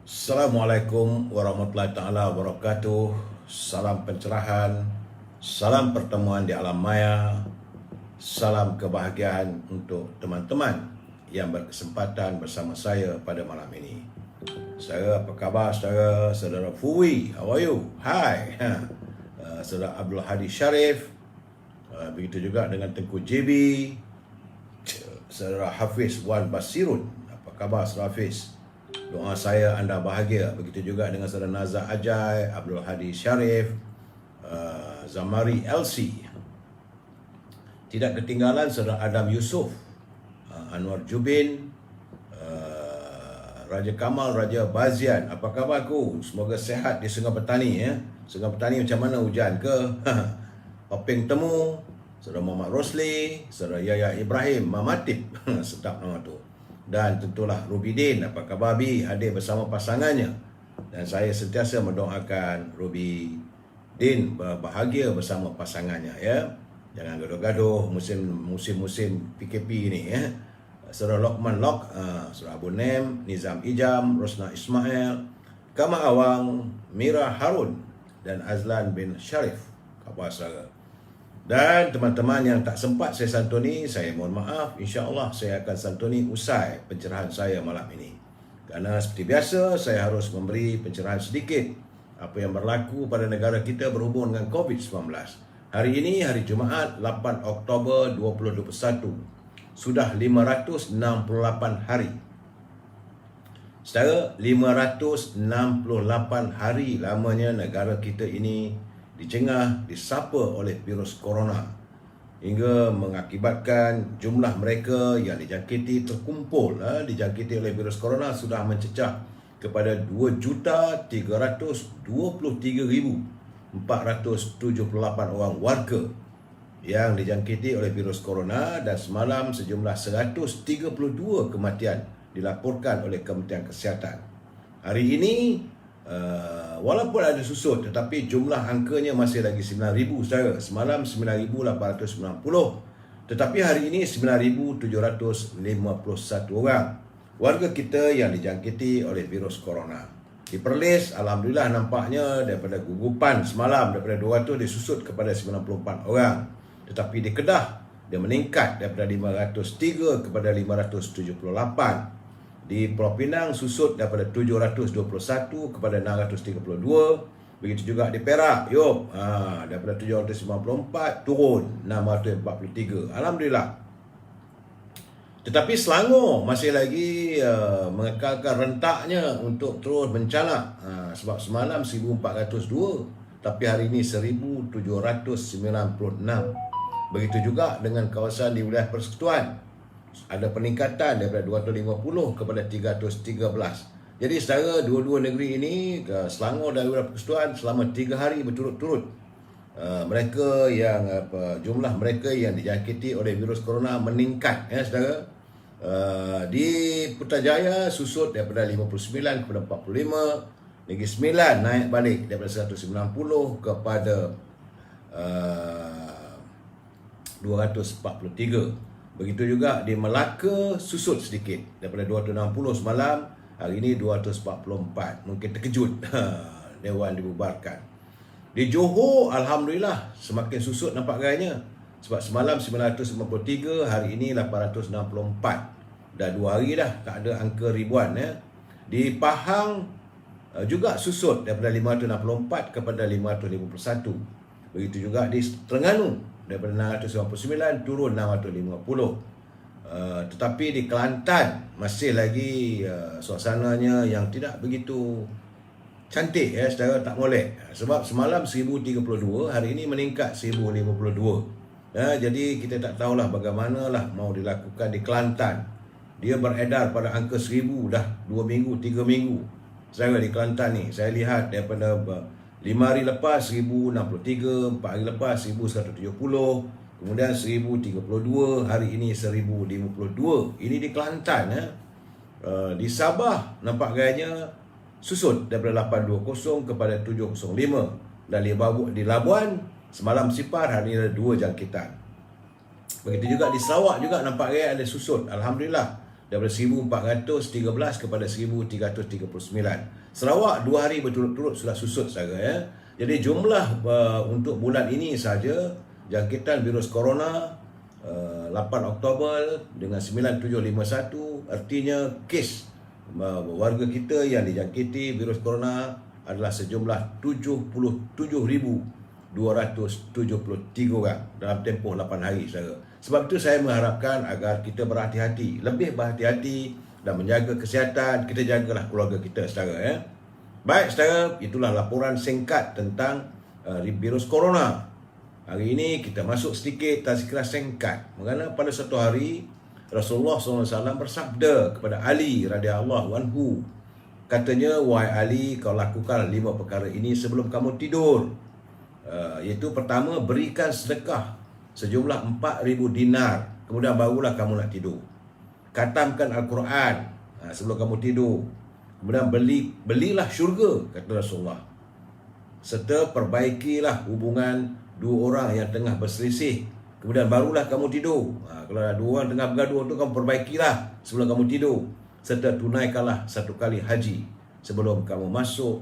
Assalamualaikum warahmatullahi taala wabarakatuh. Salam pencerahan, salam pertemuan di alam maya, salam kebahagiaan untuk teman-teman yang berkesempatan bersama saya pada malam ini. Saudara, apa khabar saudara? Saudara Fui, how are you? Hai. Saudara Abdul Hadi Sharif, begitu juga dengan Tengku JB, saudara Hafiz Wan Basirun. Apa khabar saudara Hafiz? Doa saya anda bahagia. Begitu juga dengan saudara Nazar Ajay, Abdul Hadi Sharif, Zamari LC. Tidak ketinggalan saudara Adam Yusof, Anwar Jubin, Raja Kamal, Raja Bazian. Apa khabarku? Semoga sehat di Sungai Petani ya. Sungai Petani macam mana, hujan ke? Popeng Temu, saudara Muhammad Rosli, saudara Yaya Ibrahim, Mamatip. Sedap nama tu. Dan tentulah Ruby Din, apa khabar Bi, hadir bersama pasangannya. Dan saya sentiasa mendoakan Ruby Din berbahagia bersama pasangannya ya. Jangan gaduh-gaduh musim PKP ini ya. Saudara Lokman Lok, saudara Abu Nem, Nizam Ijam, Rosna Ismail, Kama Awang, Mira Harun dan Azlan bin Sharif. Khabar saudara. Dan teman-teman yang tak sempat saya santuni, saya mohon maaf. InsyaAllah saya akan santuni usai pencerahan saya malam ini. Kerana seperti biasa, saya harus memberi pencerahan sedikit apa yang berlaku pada negara kita berhubung dengan COVID-19. Hari ini, hari Jumaat, 8 Oktober 2021. Sudah 568 hari. Secara 568 hari lamanya negara kita ini disapa oleh virus corona, hingga mengakibatkan jumlah mereka yang dijangkiti dijangkiti oleh virus corona sudah mencecah kepada 2,323,478 orang warga yang dijangkiti oleh virus corona, dan semalam sejumlah 132 kematian dilaporkan oleh Kementerian Kesihatan. Hari ini walaupun ada susut, tetapi jumlah angkanya masih lagi 9,000 saudara. Semalam 9,890, tetapi hari ini 9,751 orang warga kita yang dijangkiti oleh virus corona. Di Perlis, alhamdulillah nampaknya daripada gugupan semalam daripada 200 disusut kepada 94 orang. Tetapi di Kedah dia meningkat daripada 503 kepada 578. Di Pulau Pinang susut daripada 721 kepada 632. Begitu juga di Perak, daripada 794 turun 643. Alhamdulillah. Tetapi Selangor masih lagi mengekalkan rentaknya untuk terus mencanak. Sebab semalam 1402, tapi hari ini 1796. Begitu juga dengan kawasan di wilayah Persekutuan. Ada peningkatan daripada 250 kepada 313. Jadi saudara, dua-dua negeri ini, Selangor dan wilayah Persekutuan, selama 3 hari berturut-turut mereka yang jumlah mereka yang dijangkiti oleh virus corona meningkat ya saudara. Di Putrajaya susut daripada 59 kepada 45. Negeri Sembilan naik balik daripada 190 kepada 243. Begitu juga di Melaka susut sedikit daripada 260 semalam, hari ini 244. Mungkin terkejut Dewan dibubarkan. Di Johor alhamdulillah semakin susut nampak gayanya. Sebab semalam 953, hari ini 864. Dah 2 hari dah tak ada angka ribuan ya. Di Pahang juga susut daripada 564 kepada 551. Begitu juga di Terengganu daripada 699 turun 650. Tetapi di Kelantan masih lagi suasananya yang tidak begitu cantik ya saudara, tak molek. Sebab semalam 1032, hari ini meningkat 1052. Jadi kita tak tahulah bagaimanalah mau dilakukan di Kelantan. Dia beredar pada angka 1000 dah 2 minggu, 3 minggu. Saudara di Kelantan ni, saya lihat daripada 5 hari lepas 1063, 4 hari lepas 1170, kemudian 1032, hari ini 1052. Ini di Kelantan ya. Di Sabah nampak gayanya susut daripada 820 kepada 705. Dan di Labuan semalam sipar, hari ini ada 2 jangkitan. Begitu juga di Sarawak juga nampak gaya ada susut. Alhamdulillah. daripada 1413 kepada 1339. Sarawak 2 hari berturut-turut sudah susut sahaja ya. Jadi jumlah untuk bulan ini saja jangkitan virus corona 8 Oktober dengan 9751, artinya kes warga kita yang dijangkiti virus corona adalah sejumlah 77,273 orang dalam tempoh 8 hari saudara. Sebab itu saya mengharapkan agar kita berhati-hati, lebih berhati-hati dan menjaga kesihatan. Kita jagalah keluarga kita saudara ya. Baik saudara, itulah laporan singkat tentang virus corona. Hari ini kita masuk sedikit tazkirah singkat. Mengenai pada satu hari Rasulullah SAW bersabda kepada Ali radhiyallahu anhu. Katanya, wahai Ali, kau lakukan 5 perkara ini sebelum kamu tidur. Iaitu pertama, berikan sedekah sejumlah 4,000 dinar. Kemudian barulah kamu nak tidur. Khatamkan Al-Quran sebelum kamu tidur. Kemudian belilah syurga, kata Rasulullah. Serta perbaikilah hubungan 2 orang yang tengah berselisih. Kemudian barulah kamu tidur. Kalau ada 2 orang tengah bergaduh tu, kamu perbaikilah sebelum kamu tidur. Serta tunaikanlah 1 kali haji sebelum kamu masuk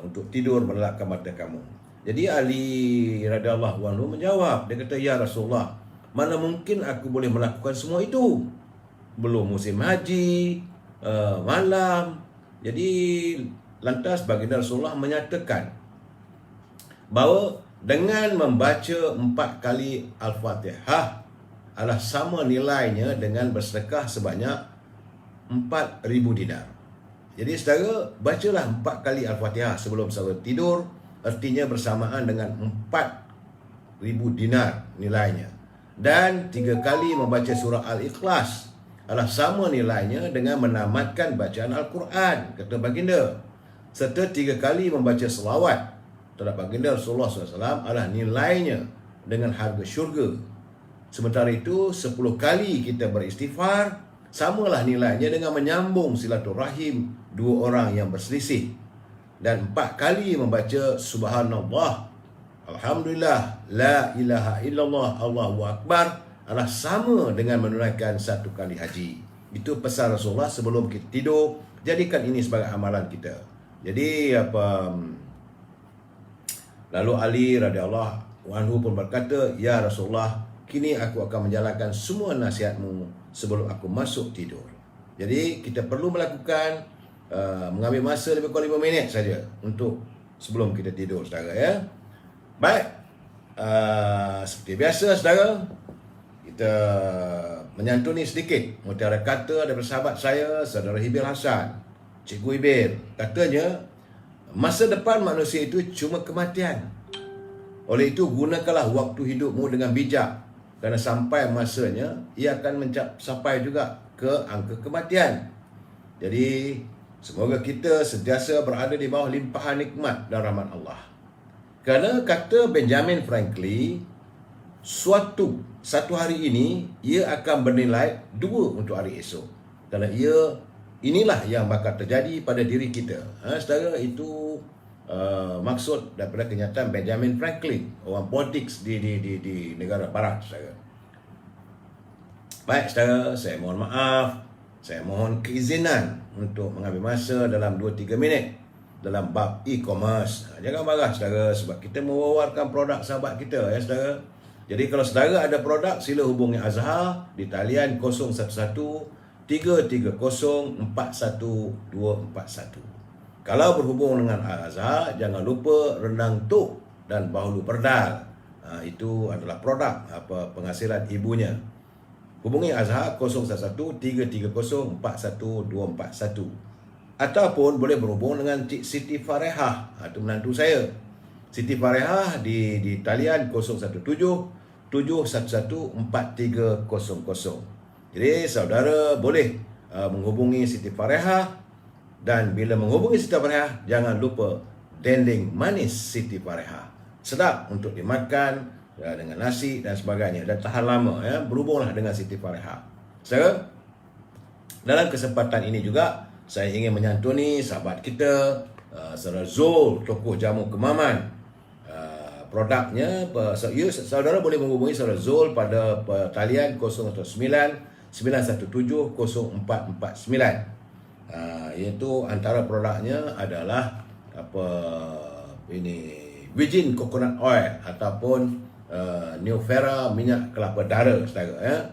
untuk tidur melelapkan mata kamu. Jadi Ali radhiyallahu anhu menjawab. Dia kata, ya Rasulullah, mana mungkin aku boleh melakukan semua itu? Belum musim haji, malam. Jadi lantas baginda Rasulullah menyatakan bahawa dengan membaca 4 kali Al-Fatihah adalah sama nilainya dengan bersedekah sebanyak 4,000 dinar. Jadi saudara, bacalah 4 kali Al-Fatihah sebelum saudara tidur, artinya bersamaan dengan 4,000 dinar nilainya. Dan 3 kali membaca surah Al-Ikhlas adalah sama nilainya dengan menamatkan bacaan Al-Quran, kata baginda. Serta 3 kali membaca selawat terhadap baginda Rasulullah SAW adalah nilainya dengan harga syurga. Sementara itu 10 kali kita beristighfar samalah nilainya dengan menyambung silaturahim 2 orang yang berselisih. Dan 4 kali membaca subhanallah, alhamdulillah, la ilaha illallah, Allahu akbar adalah sama dengan menunaikan 1 kali haji. Itu pesan Rasulullah sebelum kita tidur. Jadikan ini sebagai amalan kita. Jadi lalu Ali radhiyallahu anhu pun berkata, ya Rasulullah, kini aku akan menjalankan semua nasihatmu sebelum aku masuk tidur. Jadi kita perlu melakukan mengambil masa lebih kurang 5 minit saja untuk sebelum kita tidur saudara ya. Baik, seperti biasa saudara, kita menyantuni sedikit mutiara kata daripada sahabat saya, saudara Hibil Hasan. Cikgu Hibil katanya, masa depan manusia itu cuma kematian. Oleh itu gunakanlah waktu hidupmu dengan bijak, kerana sampai masanya ia akan sampai juga ke angka kematian. Jadi semoga kita sentiasa berada di bawah limpahan nikmat dan rahmat Allah. Kerana kata Benjamin Franklin, satu hari ini ia akan bernilai 2 untuk hari esok. Kerana inilah yang bakal terjadi pada diri kita. Saudara, itu maksud daripada kenyataan Benjamin Franklin, orang politik di negara barat saudara. Baik saudara, saya mohon maaf, saya mohon keizinan untuk mengambil masa dalam 2-3 minit dalam bab e-commerce. Jangan marah saudara, sebab kita mewawarkan produk sahabat kita ya saudara. Jadi kalau saudara ada produk, sila hubungi Azhar di talian 011-330-41241. Kalau berhubung dengan Azhar, jangan lupa rendang tuk dan bahulu perdal. Itu adalah produk penghasilan ibunya. Hubungi Azhar 011-330-41241. Ataupun boleh berhubung dengan Cik Siti Farehah, itu menantu saya. Siti Farehah di talian 017-711-4300. Jadi saudara boleh menghubungi Siti Farehah, dan bila menghubungi Siti Farehah jangan lupa dendeng manis Siti Farehah. Sedap untuk dimakan dengan nasi dan sebagainya, dan tahan lama ya. Berhubunglah dengan Siti Farehah. Saudara, dalam kesempatan ini juga saya ingin menyantuni sahabat kita, saudara Zul, tokoh jamu Kemaman. Produknya, saudara boleh menghubungi saudara Zul pada talian 019 Iaitu antara produknya adalah virgin coconut oil ataupun Neovera minyak kelapa dara, saudara ya.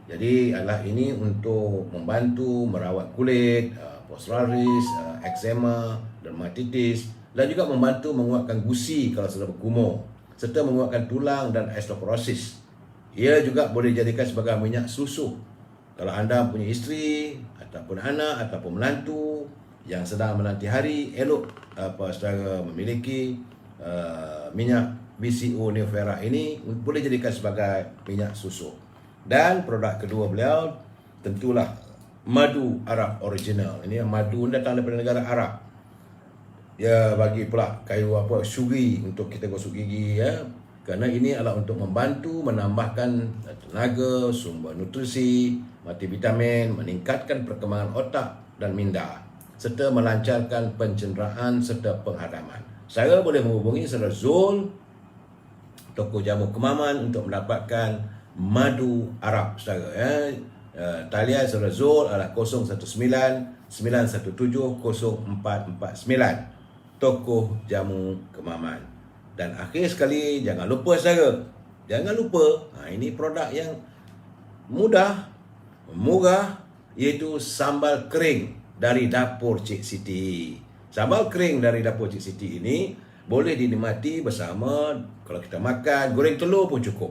Jadi ini untuk membantu merawat kulit, psoriasis, eczema, dermatitis, dan juga membantu menguatkan gusi kalau sudah bergumur, serta menguatkan tulang dan osteoporosis. Ia juga boleh dijadikan sebagai minyak susu kalau anda punya isteri ataupun anak ataupun menantu yang sedang menanti hari, elok saudara memiliki minyak BCO Neovera ini boleh dijadikan sebagai minyak susu. Dan produk kedua beliau tentulah madu Arab original. Ini madu datang daripada negara Arab. Dia bagi pula kayu suri untuk kita gosok gigi ya. Kerana ini adalah untuk membantu menambahkan tenaga, sumber nutrisi, multivitamin, meningkatkan perkembangan otak dan minda, serta melancarkan pencernaan serta penghadaman. Saya boleh menghubungi Saudara Zul, toko jamu Kemaman, untuk mendapatkan madu Arab, saudara ya. Talian Saudara Zul adalah 019-917-0449, toko jamu Kemaman. Dan akhir sekali, jangan lupa saudara, ini produk yang mudah, murah, iaitu sambal kering dari dapur Cik Siti. Sambal kering dari dapur Cik Siti ini boleh dinikmati bersama, kalau kita makan goreng telur pun cukup,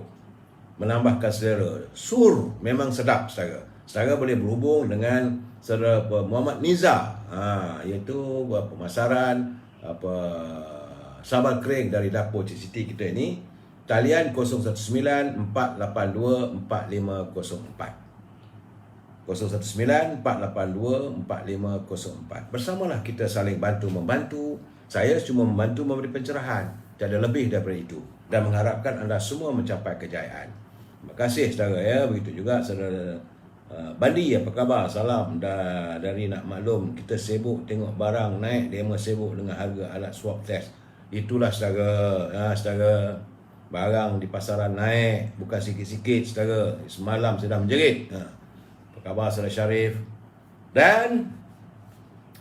menambahkan selera. Sur memang sedap, saudara. Saudara boleh berhubung dengan Saudara Muhammad Niza, iaitu pemasaran sambal kering dari dapur Cik Siti kita ini. Talian 019-482-4504, 019-482-4504. Bersamalah kita saling bantu-membantu. Saya cuma membantu memberi pencerahan, tiada lebih daripada itu, dan mengharapkan anda semua mencapai kejayaan. Terima kasih saudara ya. Begitu juga Saudara Bandi, apa khabar? Salam dari nak maklum, kita sibuk tengok barang naik, dia sibuk dengan harga alat swab test. Itulah saudara, saudara, barang di pasaran naik, bukan sikit-sikit saudara. Semalam saya dah menjerit. Apa khabar Saudara Syarif? Dan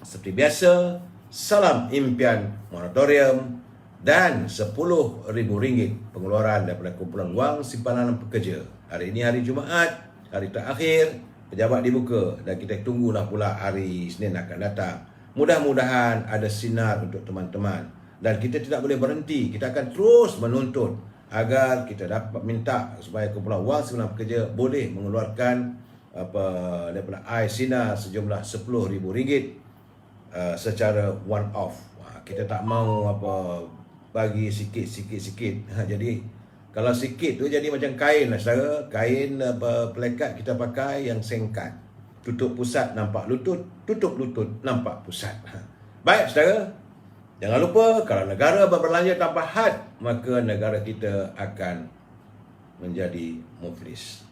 seperti biasa, salam impian moratorium dan RM10,000 pengeluaran daripada kumpulan wang simpanan pekerja. Hari ini hari Jumaat, hari terakhir, pejabat dibuka, dan kita tunggulah pula hari Isnin akan datang. Mudah-mudahan ada sinar untuk teman-teman, dan kita tidak boleh berhenti. Kita akan terus menuntut agar kita dapat minta supaya kumpulan wang simpanan pekerja boleh mengeluarkan daripada air sinar sejumlah RM10,000 secara one off. Kita tak mau bagi sikit. Jadi kalau sikit tu jadi macam kain lah saudara. Kain pelekat kita pakai yang singkat, tutup pusat nampak lutut, tutup lutut nampak pusat. Baik saudara, jangan lupa kalau negara berbelanja tanpa had, maka negara kita akan menjadi muflis.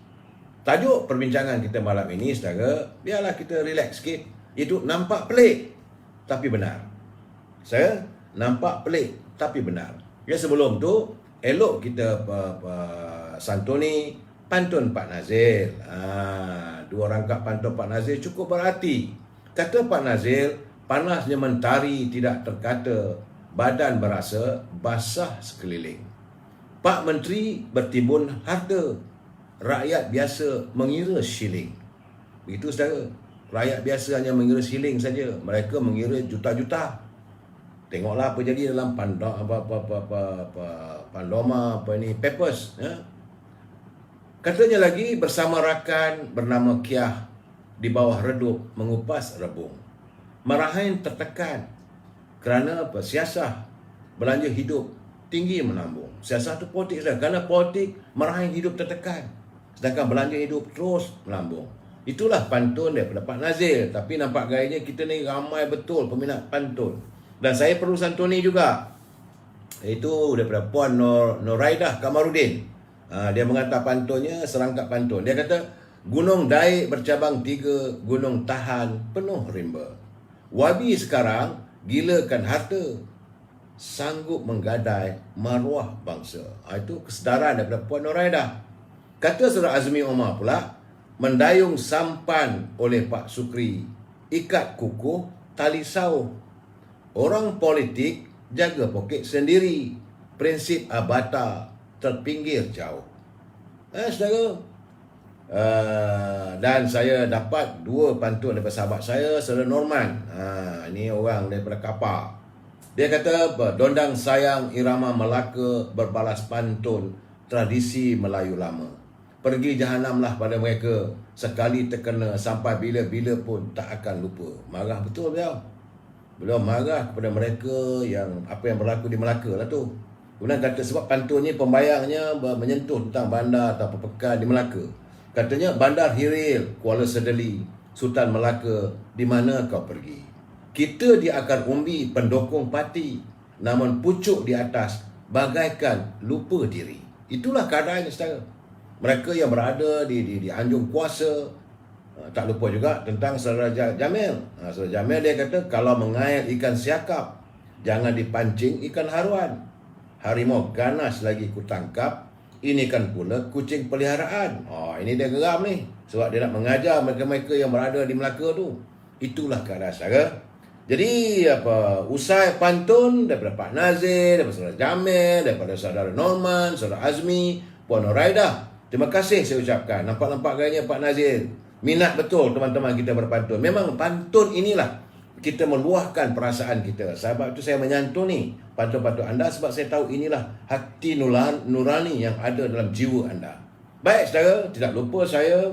Tajuk perbincangan kita malam ini saudara, biarlah kita relax sikit. Itu nampak pelik tapi benar. Saya nampak pelik tapi benar. Ya, sebelum tu elok kita santuni pantun Pak Nazil. Dua rangkap pantun Pak Nazil cukup berarti. Kata Pak Nazil, panasnya mentari tidak terkata, badan berasa basah sekeliling. Pak Menteri bertimbun harta, rakyat biasa mengira shilling. Begitu saudara. Rakyat biasa hanya mengira shilling saja, mereka mengira juta-juta. Tengoklah apa jadi dalam Pandoma Papers ya. Katanya lagi, bersama rakan bernama Kiah di bawah redup mengupas rebung. Marahin tertekan kerana siasah belanja hidup tinggi menambung. Siasah tu politik saja, kerana politik marahin hidup tertekan, sedangkan belanja hidup terus melambung. Itulah pantun daripada Pak Nazil. Tapi nampak gayanya kita ni ramai betul peminat pantun. Dan saya perlu santuni juga. Itu daripada Puan Noraidah Kamarudin. Dia mengatakan pantunnya serangkap pantun. Dia kata, gunung Daik bercabang 3, gunung Tahan penuh rimba. Wabi sekarang gilakan harta, sanggup menggadai maruah bangsa. Itu kesedaran daripada Puan Noraidah. Kata Saudara Azmi Omar pula, mendayung sampan oleh Pak Sukri, ikat kukuh tali sauh. Orang politik jaga poket sendiri, prinsip abata terpinggir jauh. Saudara, dan saya dapat 2 pantun daripada sahabat saya, Saudara Norman. Ini orang daripada Kapar. Dia kata, dondang sayang irama Melaka berbalas pantun tradisi Melayu lama. Pergi jahanamlah pada mereka, sekali terkena sampai bila-bila pun tak akan lupa. Marah betul beliau. Beliau marah kepada mereka yang apa yang berlaku di Melaka lah tu. Kemudian kata sebab pantun ni pembayangnya menyentuh tentang bandar atau pepekan di Melaka. Katanya, Bandar Hiril, Kuala Sedeli, Sultan Melaka, di mana kau pergi? Kita di akar umbi pendukung parti, namun pucuk di atas bagaikan lupa diri. Itulah keadaannya, saudara. Mereka yang berada di anjung kuasa. Tak lupa juga tentang Saudara Jamil. Saudara Jamil dia kata, kalau mengail ikan siakap, jangan dipancing ikan haruan. Harimau ganas lagi ku tangkap, ini kan pula kucing peliharaan. Ini dia geram ni. Sebab dia nak mengajar mereka-mereka yang berada di Melaka tu. Itulah keadaan, saudara. Jadi, usai pantun daripada Pak Nazir, daripada Saudara Jamil, daripada Saudara Norman, Saudara Azmi, Puan Noraidah, terima kasih saya ucapkan. Nampak-nampak gayanya Pak Nazir. Minat betul teman-teman kita berpantun. Memang pantun inilah kita meluahkan perasaan kita. Sebab itu saya menyantuni pantun-pantun anda, sebab saya tahu inilah hati nurani yang ada dalam jiwa anda. Baik, saudara, tidak lupa saya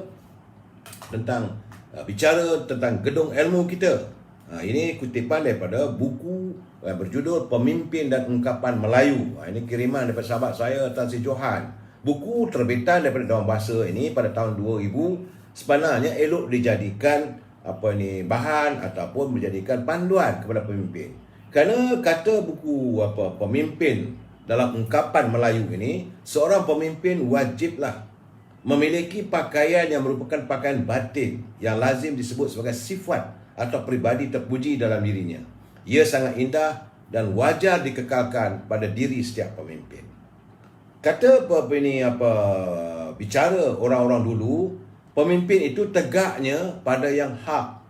tentang bicara tentang gedung ilmu kita. Ini kutipan daripada buku yang berjudul Pemimpin dan Ungkapan Melayu. Ini kiriman daripada sahabat saya, Tan Sri Johan. Buku terbitan daripada Dewan Bahasa ini pada tahun 2000 sebenarnya elok dijadikan bahan ataupun menjadikan panduan kepada pemimpin. Kerana kata buku pemimpin dalam ungkapan Melayu ini, seorang pemimpin wajiblah memiliki pakaian yang merupakan pakaian batin yang lazim disebut sebagai sifat atau peribadi terpuji dalam dirinya. Ia sangat indah dan wajar dikekalkan pada diri setiap pemimpin. Kata bicara orang-orang dulu, pemimpin itu tegaknya pada yang hak,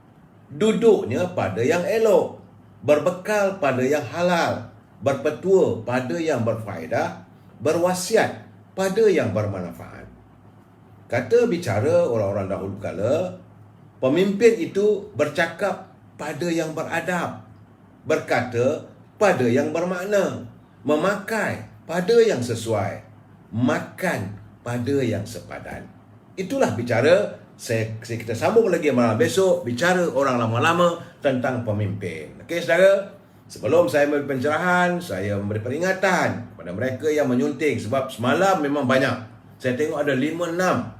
duduknya pada yang elok, berbekal pada yang halal, berpetua pada yang berfaedah, berwasiat pada yang bermanfaat. Kata bicara orang-orang dahulu kala, pemimpin itu bercakap pada yang beradab, berkata pada yang bermakna, memakai pada yang sesuai, makan pada yang sepadan. Itulah bicara. Kita sambung lagi malam besok, bicara orang lama-lama tentang pemimpin. Okey, saudara, sebelum saya memberi pencerahan, saya memberi peringatan kepada mereka yang menyunting. Sebab semalam memang banyak. Saya tengok ada 5-6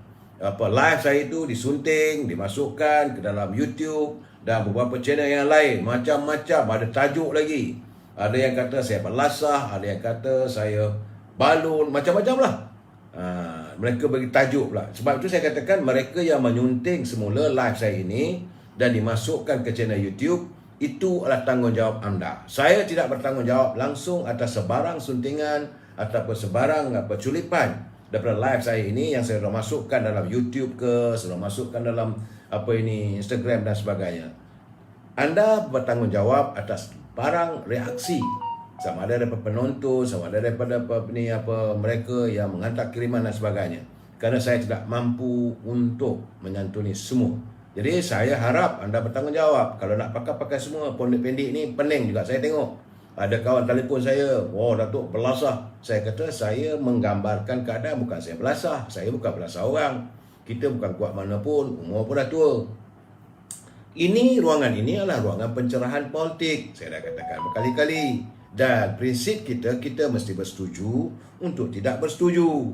live saya itu disunting, dimasukkan ke dalam YouTube dan beberapa channel yang lain. Macam-macam, ada tajuk lagi. Ada yang kata saya pelasah, ada yang kata saya balun, macam-macam lah. Mereka bagi tajuk pula. Sebab itu saya katakan, mereka yang menyunting semula live saya ini dan dimasukkan ke channel YouTube, itu adalah tanggungjawab anda. Saya tidak bertanggungjawab langsung atas sebarang suntingan ataupun sebarang culipan daripada live saya ini yang saya sudah masukkan dalam YouTube ke, sudah masukkan dalam Instagram dan sebagainya. Anda bertanggungjawab atas barang reaksi, sama ada daripada penonton, sama ada daripada mereka yang menghantar kiriman dan sebagainya. Kerana saya tidak mampu untuk menyantuni semua. Jadi saya harap anda bertanggungjawab. Kalau nak pakai semua pendek-pendek ni, pening juga saya tengok. Ada kawan telefon saya, Datuk belasah. Saya kata saya menggambarkan keadaan, bukan saya belasah. Saya bukan belasah orang. Kita bukan kuat mana pun, umur pun dah tua. Ruangan ini adalah ruangan pencerahan politik. Saya dah katakan berkali-kali. Dan prinsip kita mesti bersetuju untuk tidak bersetuju.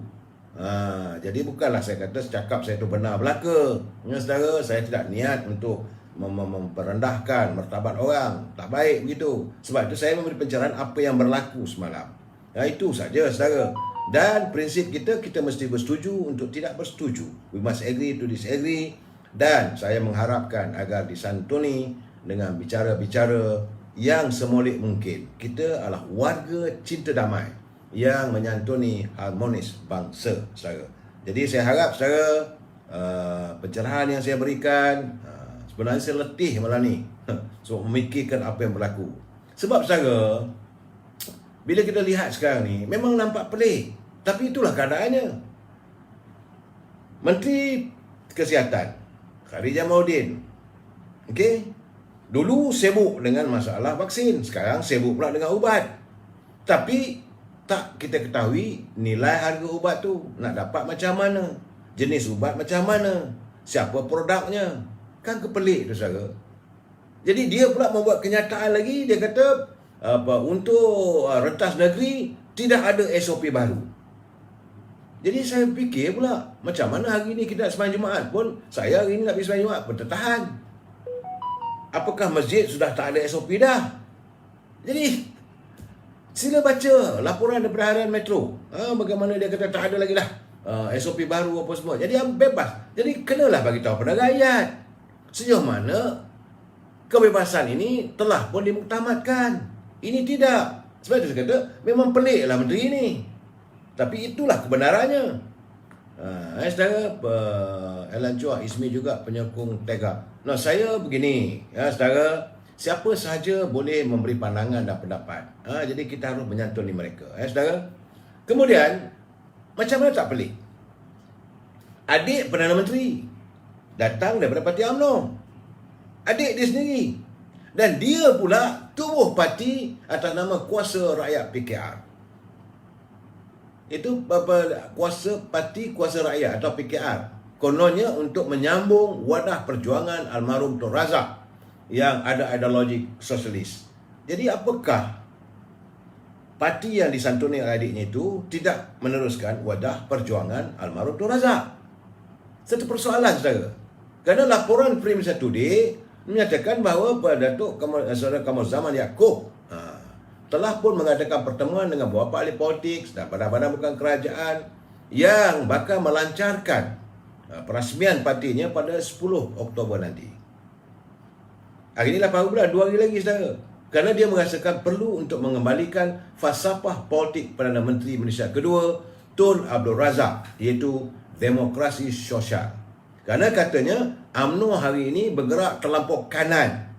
Jadi bukanlah saya kata cakap saya itu benar belaka. Saudara, saya tidak niat untuk merendahkan martabat orang. Tak baik begitu. Sebab itu saya memberi pencerahan apa yang berlaku semalam. Itu saja, saudara. Dan prinsip kita mesti bersetuju untuk tidak bersetuju. We must agree to disagree. Dan saya mengharapkan agar disantuni dengan bicara-bicara yang semolek mungkin. Kita adalah warga cinta damai yang menyantuni harmonis bangsa, saudara. Jadi saya harap saudara pencerahan yang saya berikan. Sebenarnya saya letih malam ni so memikirkan apa yang berlaku. Sebab saudara, bila kita lihat sekarang ni memang nampak pelik, tapi itulah keadaannya. Menteri Kesihatan Khadijah Mauddin, okey, dulu sibuk dengan masalah vaksin, sekarang sibuk pula dengan ubat. Tapi tak kita ketahui nilai harga ubat tu nak dapat macam mana, jenis ubat macam mana, siapa produknya. Kan kepelik tu saudara. Jadi dia pula membuat kenyataan lagi, dia kata untuk rentas negeri tidak ada SOP baru. Jadi saya fikir pula, macam mana hari ni kita sembahyang Jumaat pun, saya hari ni nak pergi sembahyang Jumaat pun tertahan. Apakah masjid sudah tak ada SOP dah? Jadi sila baca laporan daripada Harian Metro. Bagaimana dia kata tak ada lagi dah SOP baru apa semua. Jadi bebas. Jadi kenalah bagi tahu pada rakyat sejauh mana kebebasan ini telah pun dimuktamadkan. Ini tidak. Sebab itu saya kata memang peliklah menteri ini. Tapi itulah kebenarannya. Saudara, Alan Chua Ismi juga penyokong Tega. Nah, saya begini, saudara, siapa sahaja boleh memberi pandangan dan pendapat. Jadi kita harus menyantuni mereka, saudara. Kemudian, macam mana tak pelik? Adik Perdana Menteri datang daripada parti UMNO. Adik dia sendiri. Dan dia pula tubuh parti atas nama Kuasa Rakyat PKR. Itu Parti Kuasa Rakyat atau PKR. Kononnya untuk menyambung wadah perjuangan almarhum Tun Razak yang ada ideologi sosialis. Jadi apakah parti yang disantuni oleh adiknya itu tidak meneruskan wadah perjuangan almarhum Tun Razak? Satu persoalan, saudara. Kerana laporan Premier Today menyatakan bahawa Datuk Saudara Kamal Zaman Yaakob telah pun mengadakan pertemuan dengan beberapa ahli politik dan badan-badan bukan kerajaan yang bakal melancarkan perasmian partinya pada 10 Oktober nanti. Hari ini 8 bulan, 2 hari lagi, saudara. Kerana dia merasakan perlu untuk mengembalikan falsafah politik Perdana Menteri Malaysia kedua, Tun Abdul Razak, iaitu demokrasi sosial. Kerana katanya UMNO hari ini bergerak terlampau kanan.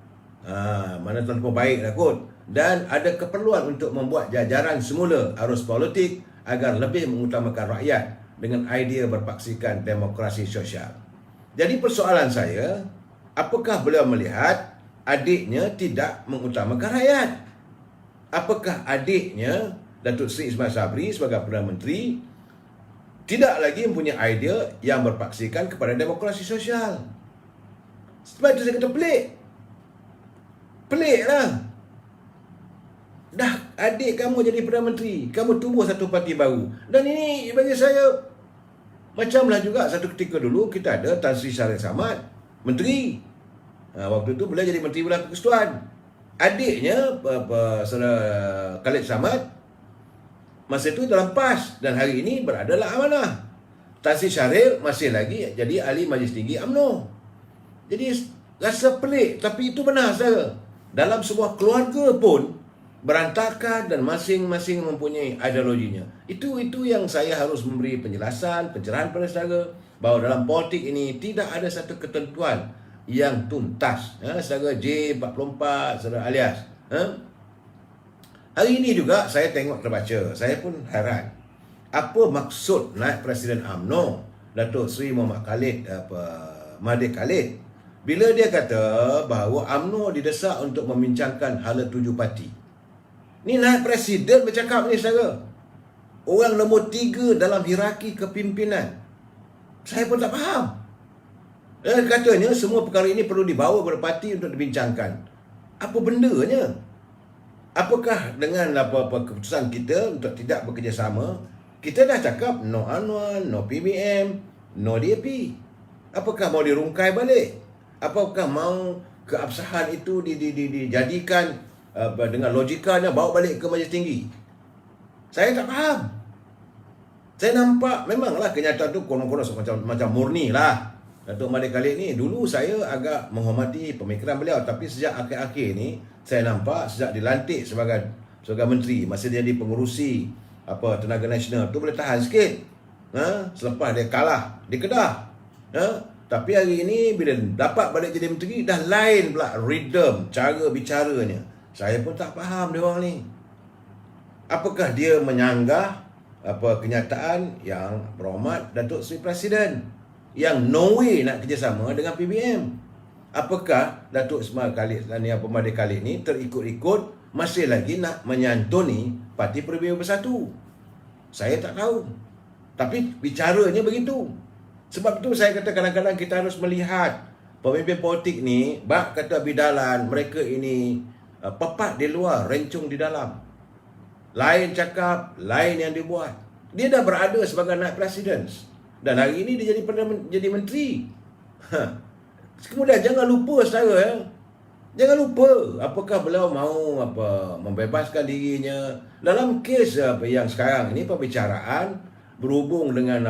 Mana terlampau baik dah kot. Dan ada keperluan untuk membuat jajaran semula arus politik agar lebih mengutamakan rakyat dengan idea berpaksikan demokrasi sosial. Jadi persoalan saya, apakah beliau melihat adiknya tidak mengutamakan rakyat? Apakah adiknya, Datuk Seri Ismail Sabri sebagai Perdana Menteri, tidak lagi mempunyai idea yang berpaksikan kepada demokrasi sosial? Sebab itu saya kata pelik. Pelik lah. Dah adik kamu jadi Perdana Menteri, kamu tubuh satu parti baru. Dan ini bagi saya macamlah juga satu ketika dulu kita ada Tan Sri Syaril Samad, Menteri. Waktu itu beliau jadi Menteri Belah Persekutuan. Adiknya Saudara Khalid Samad masa itu dalam PAS dan hari ini beradalah amanah. Tan Sri Syaril masih lagi jadi ahli Majlis Tinggi UMNO. Jadi rasa pelik, tapi itu benar, saudara. Dalam sebuah keluarga pun berantakan dan masing-masing mempunyai ideologinya. Itu yang saya harus memberi penjelasan, pencerahan pada saudara bahawa dalam politik ini tidak ada satu ketentuan yang tuntas. Saudara J44, saudara Alias. Hari ini juga saya tengok terbaca, saya pun heran. Apa maksud naik Presiden UMNO, Datuk Seri Muhammad Khalid, Mahathir Khalid, bila dia kata bahawa UMNO didesak untuk membincangkan hala tuju parti. Ni naik presiden bercakap ni, saudara. Orang nombor 3 dalam hierarki kepimpinan. Saya pun tak faham. Katanya semua perkara ini perlu dibawa kepada parti untuk dibincangkan. Apa bendanya? Apakah dengan keputusan kita untuk tidak bekerjasama, kita dah cakap no Anwar, no PBM, no DAP. Apakah mau dirungkai balik? Apakah mau keabsahan itu dijadikan dengan logikanya bawa balik ke Majlis Tinggi? Saya tak faham. Saya nampak memanglah kenyataan tu konon-konon macam murni lah. Datuk Mahathir Khalid ni, dulu saya agak menghormati pemikiran beliau, tapi sejak akhir-akhir ni saya nampak sejak dilantik sebagai menteri, masa dia jadi pengurusi Tenaga Nasional tu boleh tahan sikit. Selepas dia kalah di Kedah. Tapi hari ini bila dapat balik jadi menteri, dah lain pula rhythm, cara bicaranya. Saya pun tak faham dia orang ni. Apakah dia menyanggah kenyataan yang berhormat Datuk Seri Presiden yang no way nak kerjasama dengan PBM? Apakah Datuk Ismail Khalid dan yang Pemadai Khalid ni terikut-ikut masih lagi nak menyantuni Parti Peribadi Bersatu? Saya tak tahu. Tapi bicaranya begitu. Sebab itu saya kata kadang-kadang kita harus melihat pemimpin politik ni, bak kata bidalan, mereka ini pepat di luar, rencung di dalam. Lain cakap, lain yang dibuat. Dia dah berada sebagai naib presiden. Dan hari ini dia jadi menteri. Kemudian jangan lupa saudara, jangan lupa apakah beliau mahu membebaskan dirinya dalam kes yang sekarang ini pembicaraan berhubung dengan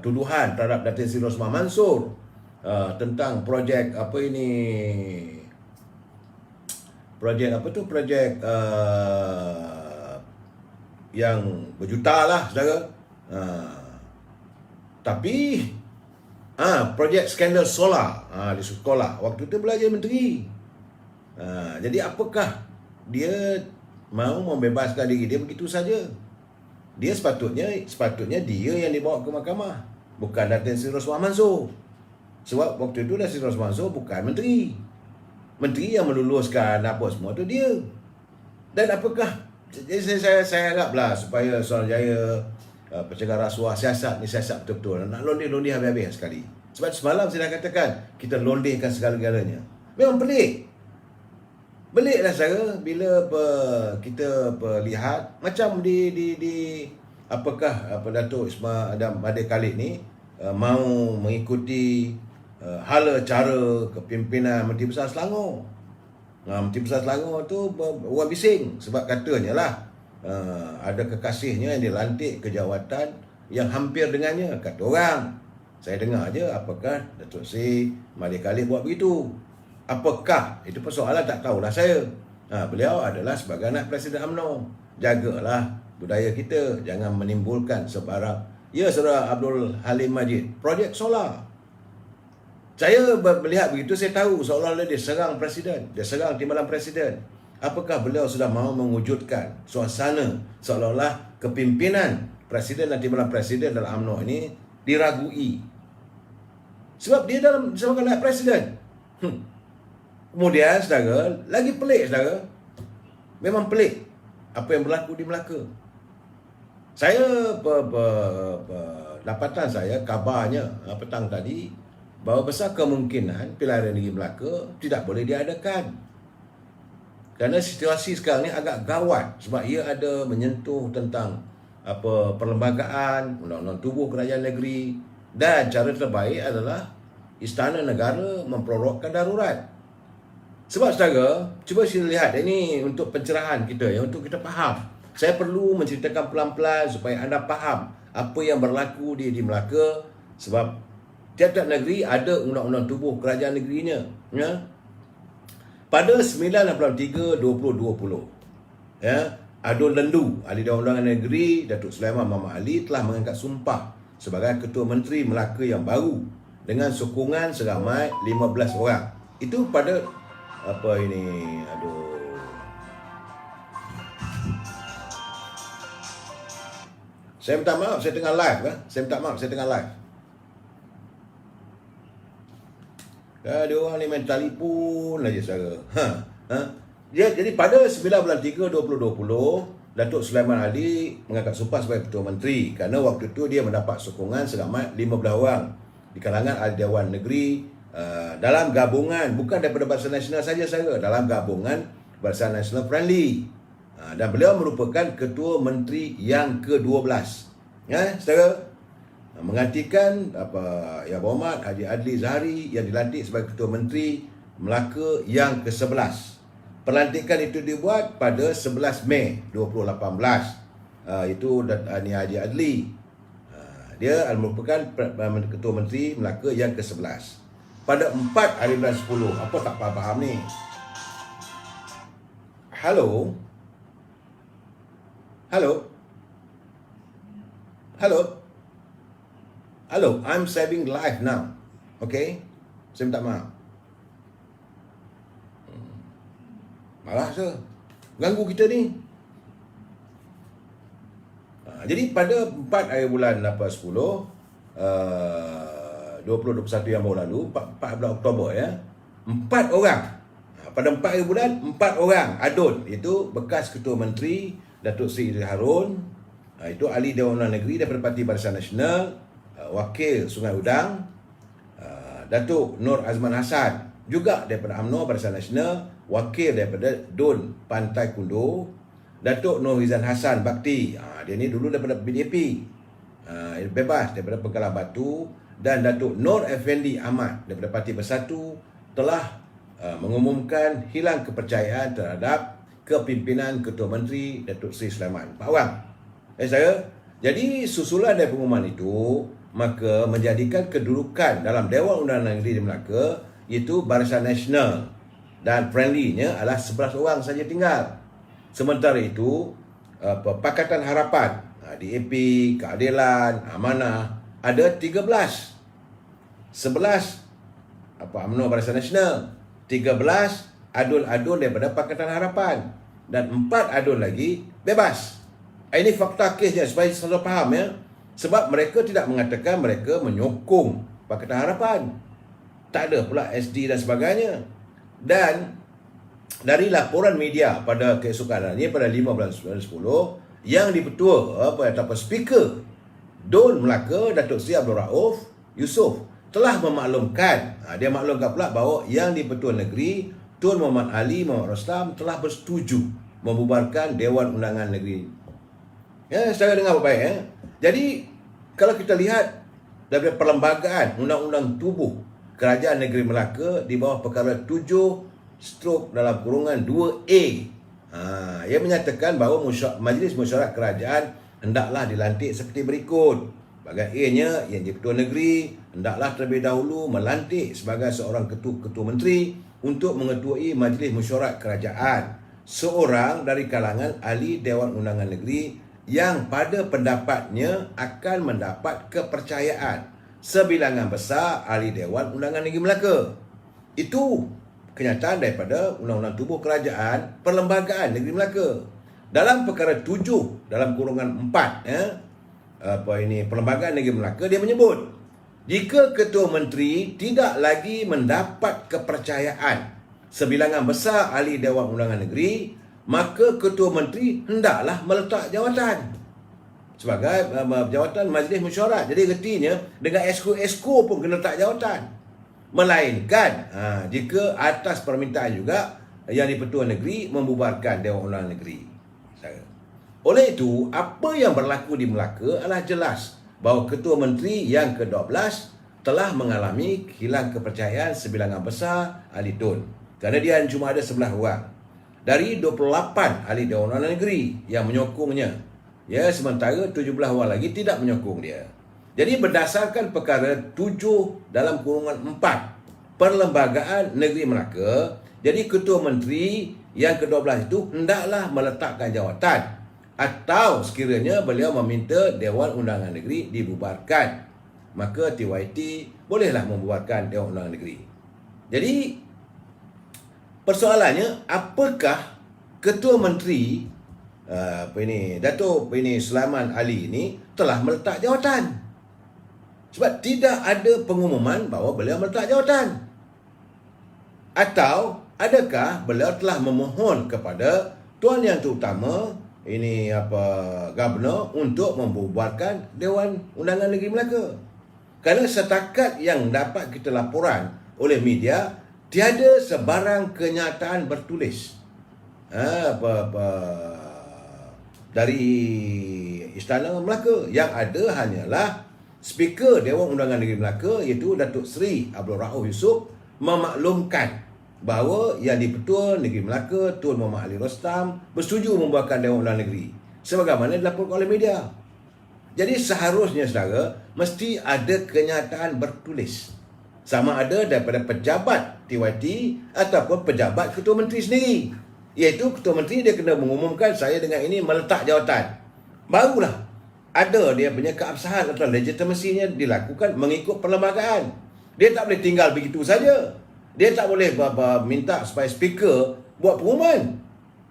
tuduhan terhadap Datin Seri Rosman Mansor tentang projek yang berjuta lah saudara. Tapi projek skandal solar di sekolah waktu tu belajar menteri. Jadi apakah dia mahu membebaskan diri dia begitu saja? Dia sepatutnya dia yang dibawa ke mahkamah, bukan Datin Seri Rosman Mansor. Sebab waktu itu Datin Seri Rosman Mansor bukan menteri. Menteri yang meluluskan apa semua tu dia. Dan apakah, jadi saya haraplah supaya Suruhanjaya pencegahan rasuah siasat ni siasat betul-betul. Nak londeh-londeh habis-habis sekali. Sebab semalam saya dah katakan kita londehkan segala-galanya. Memang pelik. Beliklah saya bila kita lihat macam di apakah Datuk Ismail dan Pemadai Khalid ni mahu mengikuti hala cara kepimpinan Menteri Besar Selangor. Menteri Besar Selangor tu orang bising sebab katanya lah ada kekasihnya yang dilantik ke jawatan yang hampir dengannya, kata orang. Saya dengar je apakah Datuk Seri Pemadai Khalid buat begitu. Apakah? Itu persoalan tak tahulah saya. Beliau adalah sebagai anak Presiden UMNO. Jagalah budaya kita, jangan menimbulkan sebarang. Ya, Saudara Abdul Halim Majid, projek solar. Saya melihat begitu, saya tahu seolah-olah dia serang Presiden, dia serang timbalan Presiden. Apakah beliau sudah mahu mewujudkan suasana seolah-olah kepimpinan Presiden dan timbalan Presiden dalam UMNO ini diragui? Sebab dia sebagai anak Presiden. Kemudian, saudara, lagi pelik, saudara. Memang pelik apa yang berlaku di Melaka. Saya, dapatan saya, kabarnya petang tadi, bahawa besar kemungkinan pilihan raya negeri Melaka tidak boleh diadakan. Kerana situasi sekarang ni agak gawat. Sebab ia ada menyentuh tentang perlembagaan, undang-undang tubuh kerajaan negeri. Dan cara terbaik adalah Istana Negara memperorokkan darurat. Sebab saudara, cuba sila lihat ini untuk pencerahan kita, untuk kita faham. Saya perlu menceritakan pelan-pelan supaya anda faham apa yang berlaku di Melaka. Sebab tiap-tiap negeri ada undang-undang tubuh kerajaan negerinya. Pada 9/83/2020, Adun Lendu, Ahli Dewan Undangan Negeri, Datuk Sulaiman Muhammad Ali telah mengangkat sumpah sebagai Ketua Menteri Melaka yang baru dengan sokongan seramai 15 orang. Itu pada saya minta maaf, saya tengah live. Dia orang ni main telefon aja saudara. Jadi pada 9/3/2020, Datuk Sulaiman Ali mengangkat sumpah sebagai Ketua Menteri kerana waktu itu dia mendapat sokongan seramai 15 orang di kalangan Ahli Dewan Negeri dalam gabungan, bukan daripada Barisan Nasional saja saudara, dalam gabungan Barisan Nasional Friendly. Dan beliau merupakan Ketua Menteri yang ke-12. Saudara, menggantikan Yang Berhormat Haji Adli Zahari yang dilantik sebagai Ketua Menteri Melaka yang ke-11. Pelantikan itu dibuat pada 11 Mei 2018. Itu Haji Adli. Dia merupakan Ketua Menteri Melaka yang ke-11. Pada 4 hari bulan 10. Apa tak faham ni? Halo? Hello, I'm saving live now. Okay? Saya minta maaf. Malah saya ganggu kita ni. Jadi pada 4 hari bulan 10 2021 yang baru lalu, 14 Oktober ya, 4 orang. Pada 4 hari bulan, 4 orang adun. Itu bekas Ketua Menteri Datuk Seri Idris Harun, itu ahli Dewan Undangan Negeri daripada Parti Barisan Nasional, Wakil Sungai Udang, Datuk Nur Azman Hassan juga daripada UMNO Barisan Nasional, wakil daripada DUN Pantai Kundo, Datuk Nur Rizan Hassan Bakti, dia ni dulu daripada PDP, bebas daripada Pengkalan Batu, dan Datuk Nur Effendi Ahmad daripada Parti Bersatu telah mengumumkan hilang kepercayaan terhadap kepimpinan Ketua Menteri Datuk Seri Sulaiman. Pak Wang, saya, jadi susulan dari pengumuman itu, maka menjadikan kedudukan dalam Dewan Undangan Negeri di Melaka iaitu Barisan Nasional dan friendly-nya adalah 11 orang saja tinggal. Sementara itu, Pakatan Harapan, DAP, Keadilan, Amanah ada 13. 11 UMNO Barisan Nasional, 13 adun-adun daripada Pakatan Harapan, dan 4 adun lagi bebas. Ini fakta kesnya supaya saudara faham ya. Sebab mereka tidak mengatakan mereka menyokong Pakatan Harapan. Tak ada pula SD dan sebagainya. Dan dari laporan media pada keesokan harinya pada 15 bulan 10, yang dipetua ataupun speaker DUN Melaka Datuk Seri Abdul Rauf Yusof telah memaklumkan, dia maklumkan pula bahawa yang di-Pertua Negeri Tun Muhammad Ali Muhammad Rostam telah bersetuju membubarkan Dewan Undangan Negeri. Ya, saya dengar baik ya. Jadi kalau kita lihat daripada perlembagaan Undang-Undang Tubuh Kerajaan Negeri Melaka di bawah perkara 7/2A, ia menyatakan bahawa Majlis Mesyuarat Kerajaan hendaklah dilantik seperti berikut. Bahagian A-nya, yang di-Pertua Negeri hendaklah terlebih dahulu melantik sebagai seorang ketua menteri untuk mengetuai Majlis Mesyuarat Kerajaan seorang dari kalangan ahli Dewan Undangan Negeri yang pada pendapatnya akan mendapat kepercayaan sebilangan besar ahli Dewan Undangan Negeri Melaka. Itu kenyataan daripada Undang-Undang Tubuh Kerajaan Perlembagaan Negeri Melaka. Dalam perkara 7 dalam kurungan 4 Perlembagaan Negeri Melaka, dia menyebut jika Ketua Menteri tidak lagi mendapat kepercayaan sebilangan besar ahli Dewan Undangan Negeri, maka Ketua Menteri hendaklah meletak jawatan sebagai jawatan Majlis Mesyuarat. Jadi ertinya dengan esko pun kena letak jawatan. Melainkan jika atas permintaan juga yang di-Pertua Negeri membubarkan Dewan Undangan Negeri. Oleh itu, apa yang berlaku di Melaka adalah jelas bahawa Ketua Menteri yang ke-12 telah mengalami hilang kepercayaan sebilangan besar ahli DUN. Kerana dia cuma ada 11 orang dari 28 ahli Dewan Undangan Negeri yang menyokongnya. Ya, sementara 17 orang lagi tidak menyokong dia. Jadi berdasarkan perkara 7 dalam kurungan 4 Perlembagaan Negeri Melaka, jadi Ketua Menteri yang ke-12 itu hendaklah meletakkan jawatan atau sekiranya beliau meminta Dewan Undangan Negeri dibubarkan, maka TYT bolehlah membubarkan Dewan Undangan Negeri. Jadi persoalannya, apakah Ketua Menteri Datuk Sulaiman Ali ini telah meletak jawatan? Sebab tidak ada pengumuman bahawa beliau meletak jawatan. Atau adakah beliau telah memohon kepada Tuan Yang Terutama Governor untuk membubarkan Dewan Undangan Negeri Melaka? Kerana setakat yang dapat kita laporan oleh media, tiada sebarang kenyataan bertulis dari Istana Melaka. Yang ada hanyalah Speaker Dewan Undangan Negeri Melaka iaitu Datuk Seri Abdul Rauf Yusof memaklumkan bahawa yang di-Pertua Negeri Melaka Tun Muhammad Ali Rostam bersetuju membubarkan Dewan Undangan Negeri sebagaimana dilaporkan oleh media. Jadi seharusnya saudara mesti ada kenyataan bertulis, sama ada daripada pejabat TYT ataupun pejabat Ketua Menteri sendiri. Iaitu Ketua Menteri dia kena mengumumkan saya dengan ini meletak jawatan. Barulah ada dia punya keabsahan atau legitimasinya dilakukan mengikut perlembagaan. Dia tak boleh tinggal begitu saja. Dia tak boleh minta supaya speaker buat pengumuman.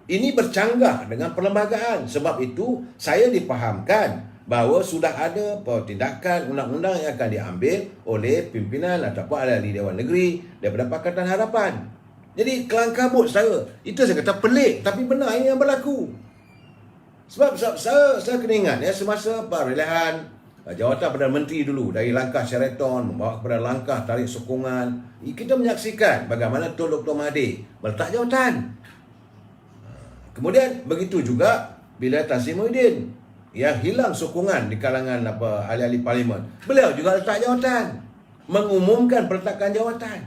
Ini bercanggah dengan perlembagaan. Sebab itu saya dipahamkan bahawa sudah ada tindakan undang-undang yang akan diambil oleh pimpinan ataupun ahli Dewan Negeri daripada Pakatan Harapan. Jadi kelang kabut saudara. Itu saya kata pelik tapi benar ini yang berlaku. Sebab saya kena ingat ya, semasa perolehan jawatan Perdana Menteri dulu, dari langkah Sheraton membawa kepada langkah tarik sokongan, kita menyaksikan bagaimana Tun Dr. Mahathir meletak jawatan. Kemudian begitu juga bila Tan Sri Muhyiddin yang hilang sokongan di kalangan ahli-ahli parlimen, beliau juga letak jawatan, mengumumkan peletakan jawatan.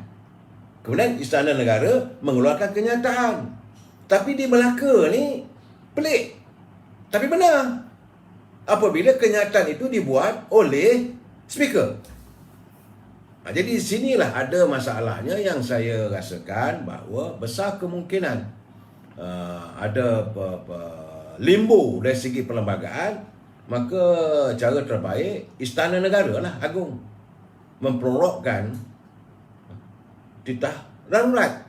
Kemudian Istana Negara mengeluarkan kenyataan. Tapi di Melaka ni pelik tapi benar. Apabila kenyataan itu dibuat oleh speaker. Jadi sinilah ada masalahnya yang saya rasakan bahawa besar kemungkinan ada limbo dari segi perlembagaan. Maka cara terbaik Istana Negara lah Agung memperolokkan titah darurat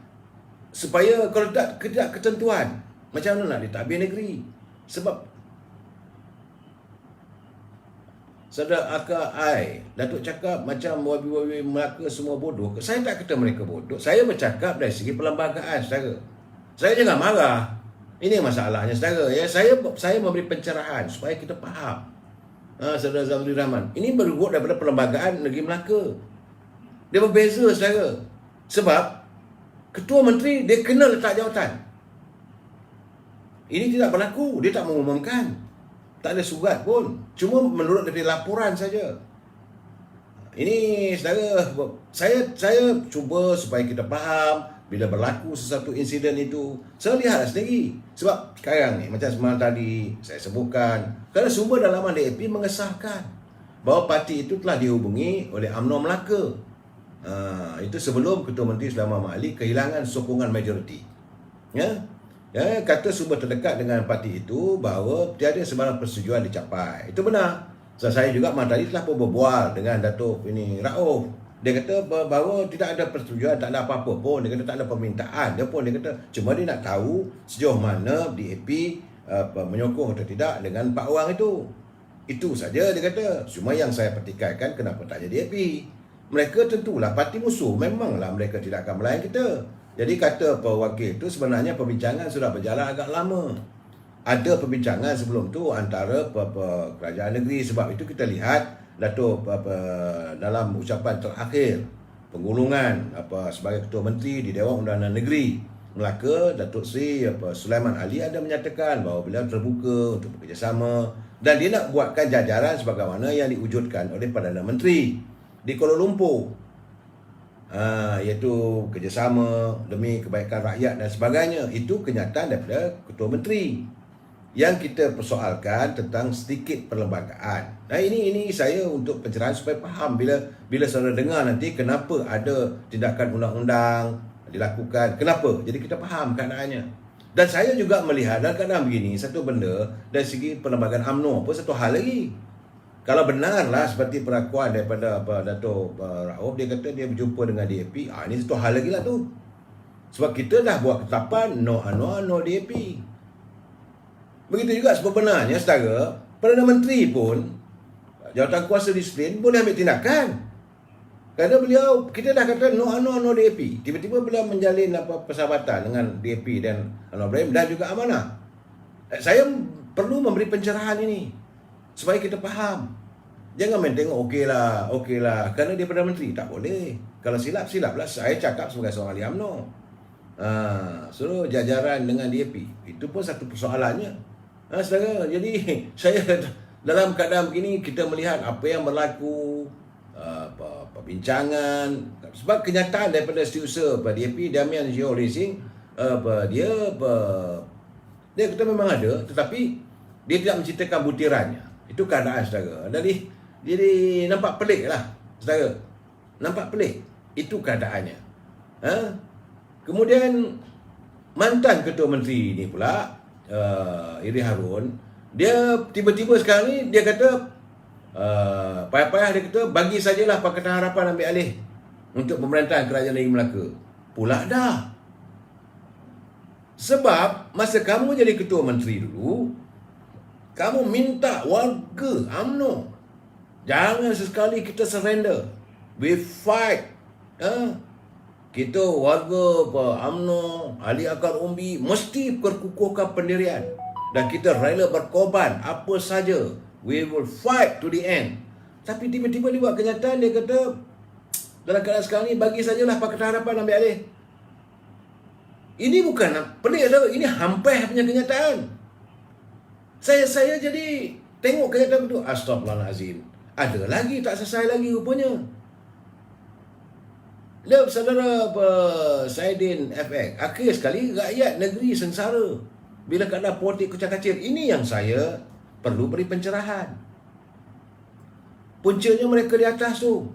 supaya kalau tak ketentuan macam mana nak ditadbir negeri. Sebab Saudara Akak I, Datuk cakap macam wabi-wabi Melaka semua bodoh. Saya tak kata mereka bodoh. Saya bercakap dari segi perlembagaan, saudara. Saya jangan marah. Ini masalahnya, saudara. Ya, saya memberi pencerahan supaya kita faham. Saudara Zamri Rahman, ini berbuat daripada perlembagaan negeri Melaka. Dia berbeza, saudara. Sebab Ketua Menteri dia kena letak jawatan. Ini tidak berlaku. Dia tak mengumumkan. Tak ada surat pun. Cuma menurut dari laporan saja. Ini saudara, saya cuba supaya kita faham bila berlaku sesuatu insiden itu. Saya lihat sendiri. Sebab sekarang ni, macam semalam tadi saya sebutkan, kerana sumber dalaman DAP mengesahkan bahawa parti itu telah dihubungi oleh UMNO Melaka. Itu sebelum Ketua Menteri Sulaiman Mat Ali kehilangan sokongan majoriti. Kata sumber terdekat dengan parti itu bahawa tiada sebarang persetujuan dicapai. Itu benar. Saya juga tadi telah berbual dengan Datuk Rauf. Dia kata bahawa tidak ada persetujuan, tak ada apa-apa pun. Dia kata tak ada permintaan. Dia kata cuma dia nak tahu sejauh mana DAP menyokong atau tidak dengan Pak Wang itu. Itu saja dia kata. Cuma yang saya pertikaikan kenapa tak jadi DAP. Mereka tentulah parti musuh. Memanglah mereka tidak akan melayan kita. Jadi kata pewakil itu sebenarnya perbincangan sudah berjalan agak lama. Ada perbincangan sebelum tu antara kerajaan negeri. Sebab itu kita lihat Datuk dalam ucapan terakhir penggulungan sebagai Ketua Menteri di Dewan Undangan Negeri Melaka, Datuk Seri Sulaiman Ali ada menyatakan bahawa beliau terbuka untuk bekerjasama dan dia nak buatkan jajaran sebagaimana yang diwujudkan oleh Perdana Menteri di Kuala Lumpur. Iaitu kerjasama demi kebaikan rakyat dan sebagainya. Itu kenyataan daripada Ketua Menteri. Yang kita persoalkan tentang sedikit perlembagaan. Ini saya untuk pencerahan supaya faham bila saudara dengar nanti kenapa ada tindakan undang-undang dilakukan, kenapa. Jadi kita faham keadaannya. Dan saya juga melihat dalam keadaan begini, satu benda dari segi perlembagaan UMNO satu hal lagi. Kalau benarlah seperti perakuan daripada Datuk Rauf, dia kata dia berjumpa dengan DAP, ini satu hal lagi lah tu. Sebab kita dah buat ketetapan no UMNO, no DAP. Begitu juga sebenarnya, saudara, Perdana Menteri pun, jawatan kuasa disiplin boleh ambil tindakan. Kerana beliau, kita dah kata no UMNO, no DAP. Tiba-tiba beliau menjalin persahabatan dengan DAP dan Anwar Ibrahim dan juga Amanah. Saya perlu memberi pencerahan ini supaya kita faham. Jangan main tengok okey lah. Kerana dia Perdana Menteri. Tak boleh. Kalau silap lah. Saya cakap sebagai seorang ahli UMNO. Suruh jajaran dengan DAP. Itu pun satu persoalannya. Saudara, jadi saya dalam keadaan begini, kita melihat apa yang berlaku, perbincangan. Sebab kenyataan daripada setiausaha DAP, Damian Zhou Racing, dia kata memang ada, tetapi dia tidak menceritakan butirannya. Itu keadaan, saudara. Jadi nampak pelik lah, saudara. Nampak pelik. Itu keadaannya. Kemudian mantan Ketua Menteri ni pula, Iri Harun, Dia tiba-tiba sekarang ni dia kata payah-payah dia kata bagi sajalah Pakatan Harapan ambil alih untuk pemerintahan Kerajaan Negeri Melaka. Pula dah. Sebab masa kamu jadi ketua menteri dulu, kamu minta warga UMNO, jangan sesekali kita surrender. We fight. Kita warga UMNO, ahli akar umbi mesti perkukuhkan pendirian. Dan kita rela berkorban apa saja. We will fight to the end. Tapi tiba-tiba dia buat kenyataan, dia kata dalam keadaan sekarang ni bagi sajalah Pakatan Harapan ambil alih. Ini bukan pelik tau, ini hampir punya kenyataan. Saya jadi tengok kenyataan itu, astagfirullahalazim. Ada lagi tak selesai lagi rupanya. Lep saudara Saidin FX, akhir sekali rakyat negeri sengsara bila keadaan politik kucak-kacir. Ini yang saya perlu beri pencerahan. Puncanya mereka di atas tu.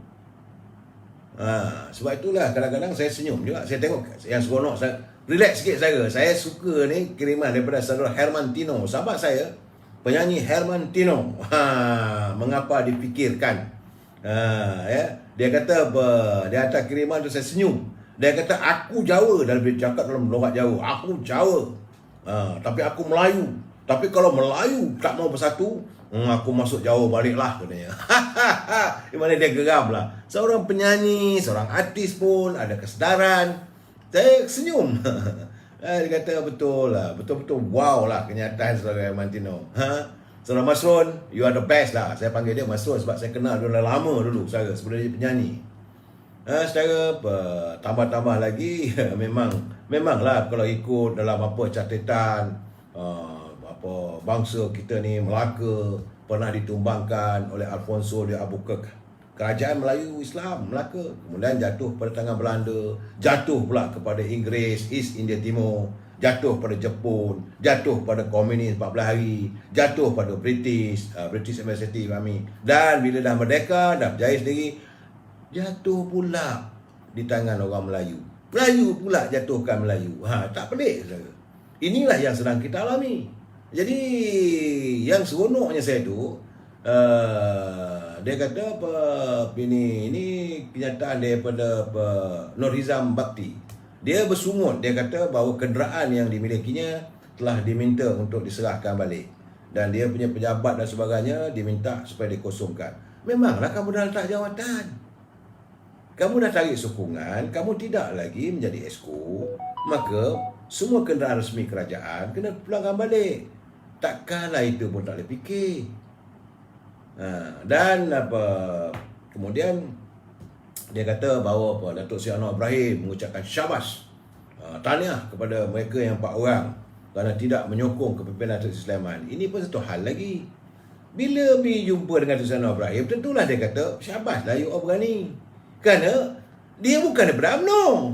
Sebab itulah kadang-kadang saya senyum juga. Saya tengok yang seronok, saya relax sikit saya suka ni kiriman daripada saudara Herman Tino, sahabat saya, penyanyi Herman Tino. Mengapa dipikirkan? Dia kata dia hantar kiriman tu, saya senyum. Dia kata aku Jawa, dalam dia cakap dalam logat Jawa, aku Jawa, tapi aku Melayu. Tapi kalau Melayu tak mau bersatu, aku masuk Jawa baliklah, katanya. Di mana dia geram lah. Seorang penyanyi, seorang artis pun ada kesedaran. Saya senyum. Dia kata betul lah, betul-betul wow lah kenyataan saudara Mantino. Saudara Masrun, you are the best lah. Saya panggil dia Masrun sebab saya kenal dia lama dulu, saya sebelum dia penyanyi. Secara tambah-tambah lagi, memanglah kalau ikut dalam apa catatan bangsa kita ni, Melaka pernah ditumbangkan oleh Alfonso de Albuquerque. Kerajaan Melayu Islam Melaka kemudian jatuh pada tangan Belanda, jatuh pula kepada Inggeris, East India Timur, jatuh pada Jepun, jatuh pada komunis 14 hari, jatuh pada British Administrative Army, dan bila dah merdeka, dah berjaya sendiri, jatuh pula di tangan orang Melayu. Melayu pula jatuhkan Melayu. Tak pelik saudara. Inilah yang sedang kita alami. Jadi yang seronoknya saya tu, dia kata ini kenyataan daripada Nur Hizam Bakti. Dia bersungut, dia kata bahawa kenderaan yang dimilikinya telah diminta untuk diserahkan balik, dan dia punya pejabat dan sebagainya diminta supaya dikosongkan. Memanglah kamu dah letak jawatan, kamu dah tarik sokongan, kamu tidak lagi menjadi esko, maka semua kenderaan resmi kerajaan kena pulangkan balik. Takkanlah itu pun tak boleh fikir. Dan kemudian dia kata bahawa Datuk Seri Anwar Ibrahim mengucapkan syabas, tahniah kepada mereka yang 4 orang kerana tidak menyokong kepimpinan Datuk Seri Sulaiman. Ini pun satu hal lagi. Bila berjumpa dengan Datuk Seri Anwar Ibrahim, tentulah dia kata syabaslah you all berani, kerana dia bukan daripada UMNO.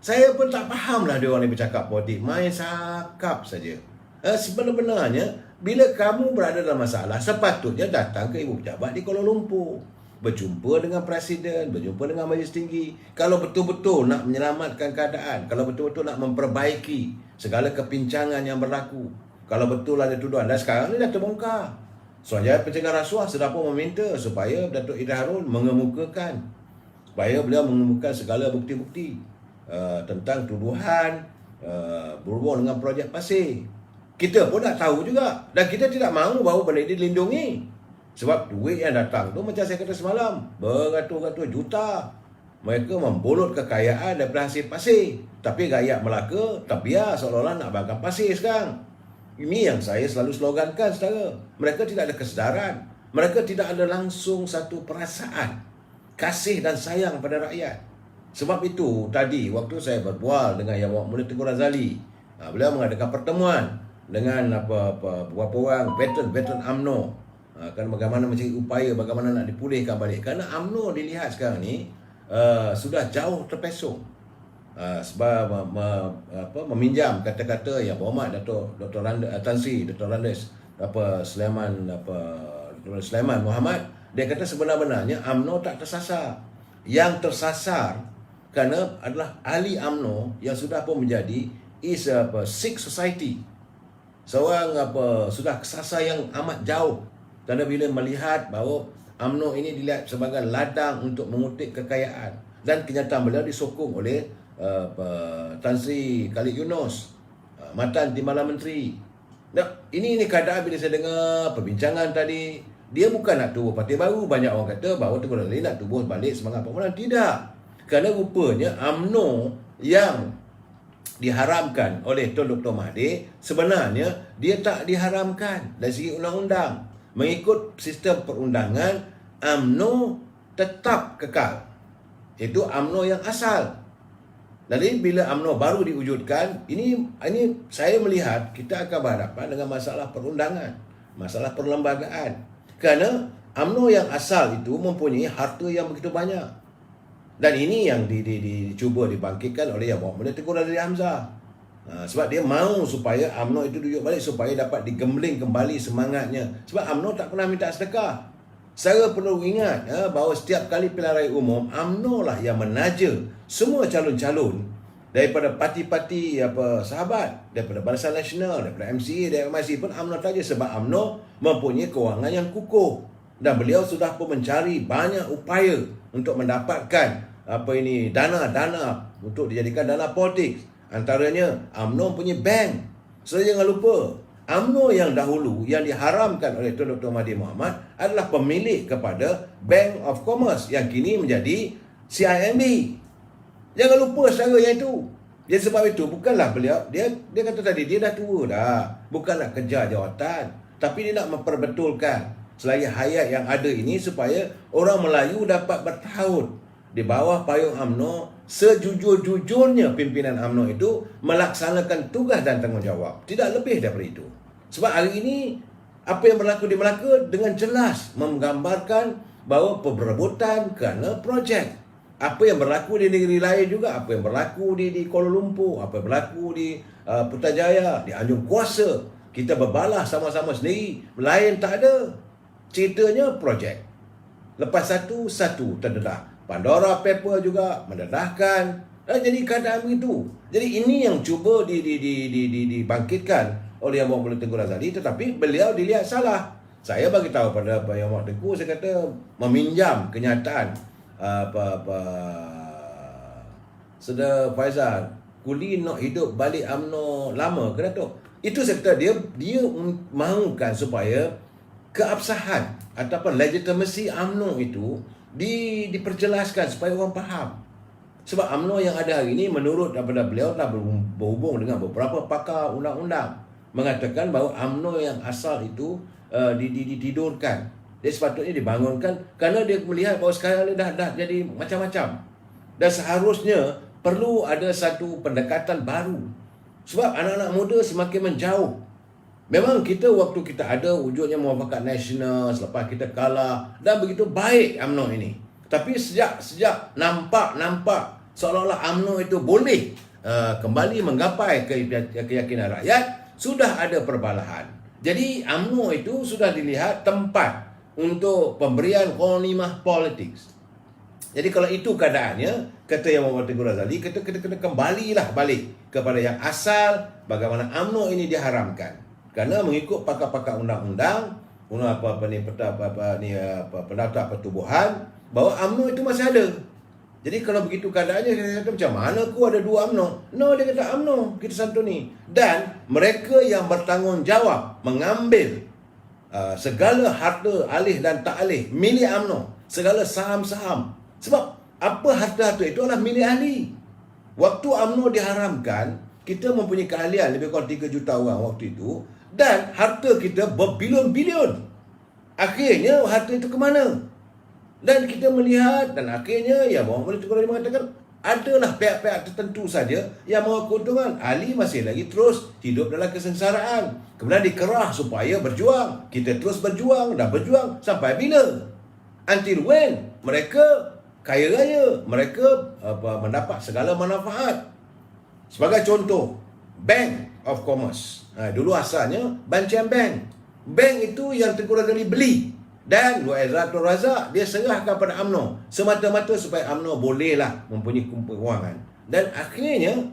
Saya pun tak fahamlah dia orang ni bercakap politik, main sakap saja. Sebenarnya bila kamu berada dalam masalah, sepatutnya datang ke ibu pejabat di Kuala Lumpur, berjumpa dengan presiden, berjumpa dengan majlis tinggi. Kalau betul-betul nak menyelamatkan keadaan, kalau betul-betul nak memperbaiki segala kepincangan yang berlaku, kalau betul ada tuduhan, dan sekarang ni dah terbongkar. Suruhanjaya Pencegah Rasuah sudah pun meminta supaya Datuk Ida Harun mengemukakan, supaya beliau mengemukakan segala bukti-bukti tentang tuduhan berhubung dengan projek pasir. Kita pun tak tahu juga, dan kita tidak mahu bahawa benda ini dilindungi. Sebab duit yang datang tu, macam saya kata semalam, beratus-ratus juta. Mereka membolot kekayaan daripada hasil pasir. Tapi rakyat Melaka terbiar seolah-olah nak bangkang pasir sekarang. Ini yang saya selalu slogankan, saudara. Mereka tidak ada kesedaran. Mereka tidak ada langsung satu perasaan kasih dan sayang pada rakyat. Sebab itu, tadi waktu saya berbual dengan Yang Mulia Tengku Razali, beliau mengadakan pertemuan dengan beberapa orang veteran UMNO, kan bagaimana mencari upaya bagaimana nak dipulihkan balik, kerana UMNO dilihat sekarang ni sudah jauh terpesong, sebab meminjam kata-kata yang berhormat Dr. Tan Sri Dr. Randes Sulaiman Muhammad. Dia kata sebenar-benarnya UMNO tak tersasar. Yang tersasar kerana adalah ahli UMNO yang sudah pun menjadi Sikh Society. seorang sudah kesasa yang amat jauh. Kerana bila melihat bahawa UMNO ini dilihat sebagai ladang untuk mengutip kekayaan, dan kenyataan beliau disokong oleh Tan Sri Khalid Yunus, Mantan Timbalan Menteri. Nah, ini keadaan bila saya dengar perbincangan tadi, dia bukan nak tubuh parti baru. Banyak orang kata bahawa Tengku Razali nak tubuh balik semangat pemenang. Tidak. Kerana rupanya UMNO yang diharamkan oleh Tun Dr. Mahathir, sebenarnya dia tak diharamkan dari segi undang-undang. Mengikut sistem perundangan, UMNO tetap kekal. Itu UMNO yang asal. Jadi bila UMNO baru diwujudkan, ini saya melihat kita akan berhadapan dengan masalah perundangan, masalah perlembagaan. Kerana UMNO yang asal itu mempunyai harta yang begitu banyak. Dan ini yang dicuba dibangkitkan oleh Yang Berhormat Tengku Razali Hamzah. Sebab dia mahu supaya UMNO itu duduk balik, supaya dapat digembling kembali semangatnya. Sebab UMNO tak pernah minta sedekah. Saya perlu ingat bahawa setiap kali pilihan raya umum, UMNO lah yang menaja semua calon-calon daripada parti-parti sahabat, daripada Barisan Nasional, daripada MCA, daripada MIC pun UMNO taja, sebab UMNO mempunyai kewangan yang kukuh. Dan beliau sudah pun mencari banyak upaya untuk mendapatkan dana-dana untuk dijadikan dana politik. Antaranya UMNO punya bank. So jangan lupa, UMNO yang dahulu yang diharamkan oleh Tun Dr. Mahathir Mohamad adalah pemilik kepada Bank of Commerce yang kini menjadi CIMB. Jangan lupa secara yang itu. Jadi sebab itu bukanlah beliau, dia kata tadi dia dah tua dah, bukan nak kejar jawatan, tapi dia nak memperbetulkan selagi hayat yang ada ini supaya orang Melayu dapat bertaut di bawah payung UMNO. Sejujur-jujurnya pimpinan UMNO itu melaksanakan tugas dan tanggungjawab, tidak lebih daripada itu. Sebab hari ini apa yang berlaku di Melaka dengan jelas menggambarkan bahawa perebutan kerana projek. Apa yang berlaku di negeri lain juga, apa yang berlaku di Kuala Lumpur, apa yang berlaku di Putrajaya, di Anjung Kuasa, kita berbalah sama-sama sendiri. Lain tak ada. Ceritanya projek. Lepas satu terdedah. Pandora Paper juga mendedahkan. Jadi keadaan begitu. Jadi ini yang cuba dibangkitkan oleh Yang Berhormat Tengku Razali, tetapi beliau dilihat salah. Saya bagi tahu pada Yang Berhormat Tengku, saya kata meminjam kenyataan Sedar Faizal, Kuli nak hidup balik UMNO lama ke Datuk? Itu saya kata dia mahukan supaya keabsahan ataupun legitimacy UMNO itu diperjelaskan supaya orang faham. Sebab UMNO yang ada hari ini menurut daripada beliau telah berhubung dengan beberapa pakar undang-undang mengatakan bahawa UMNO yang asal itu ditidurkan. Dia sepatutnya dibangunkan kerana dia melihat bahawa sekarang ni dah jadi macam-macam. Dan seharusnya perlu ada satu pendekatan baru. Sebab anak-anak muda semakin menjauh. Memang kita waktu kita ada wujudnya Muafakat Nasional, selepas kita kalah, dan begitu baik UMNO ini. Tapi sejak nampak seolah-olah UMNO itu boleh kembali menggapai keyakinan rakyat, sudah ada perbalahan. Jadi UMNO itu sudah dilihat tempat untuk pemberian ghanimah politik. Jadi kalau itu keadaannya, kata Yang Berhormat Tengku Razali, kita kena kembalilah balik kepada yang asal, bagaimana UMNO ini diharamkan. Kerana mengikut pakar-pakar undang-undang, pendaftar pertubuhan, bahawa UMNO itu masih ada. Jadi kalau begitu keadaannya, saya kata macam mana aku ada dua UMNO? No, dia kata UMNO, kita santuni. Dan mereka yang bertanggungjawab mengambil segala harta alih dan tak alih milik UMNO, segala saham-saham. Sebab apa harta-harta itu adalah milik ahli. Waktu UMNO diharamkan, kita mempunyai keahlian lebih kurang 3 juta orang waktu itu, dan harta kita berbilion-bilion. Akhirnya harta itu ke mana? Dan kita melihat, dan akhirnya Yang Berhormat Tengku Razali mengatakan adalah pihak-pihak tertentu saja yang mahu keuntungan. Ali masih lagi terus hidup dalam kesengsaraan. Kemudian dikerah supaya berjuang. Kita terus berjuang dan berjuang sampai bila? Until when? Mereka kaya raya, mereka mendapat segala manfaat. Sebagai contoh, Bank of Commerce. Dulu asalnya Banchan Bank. Bank itu yang Tengku Razali beli. Dan Wa'izzatul Razak dia serahkan pada UMNO semata-mata supaya UMNO bolehlah mempunyai kewangan. Dan akhirnya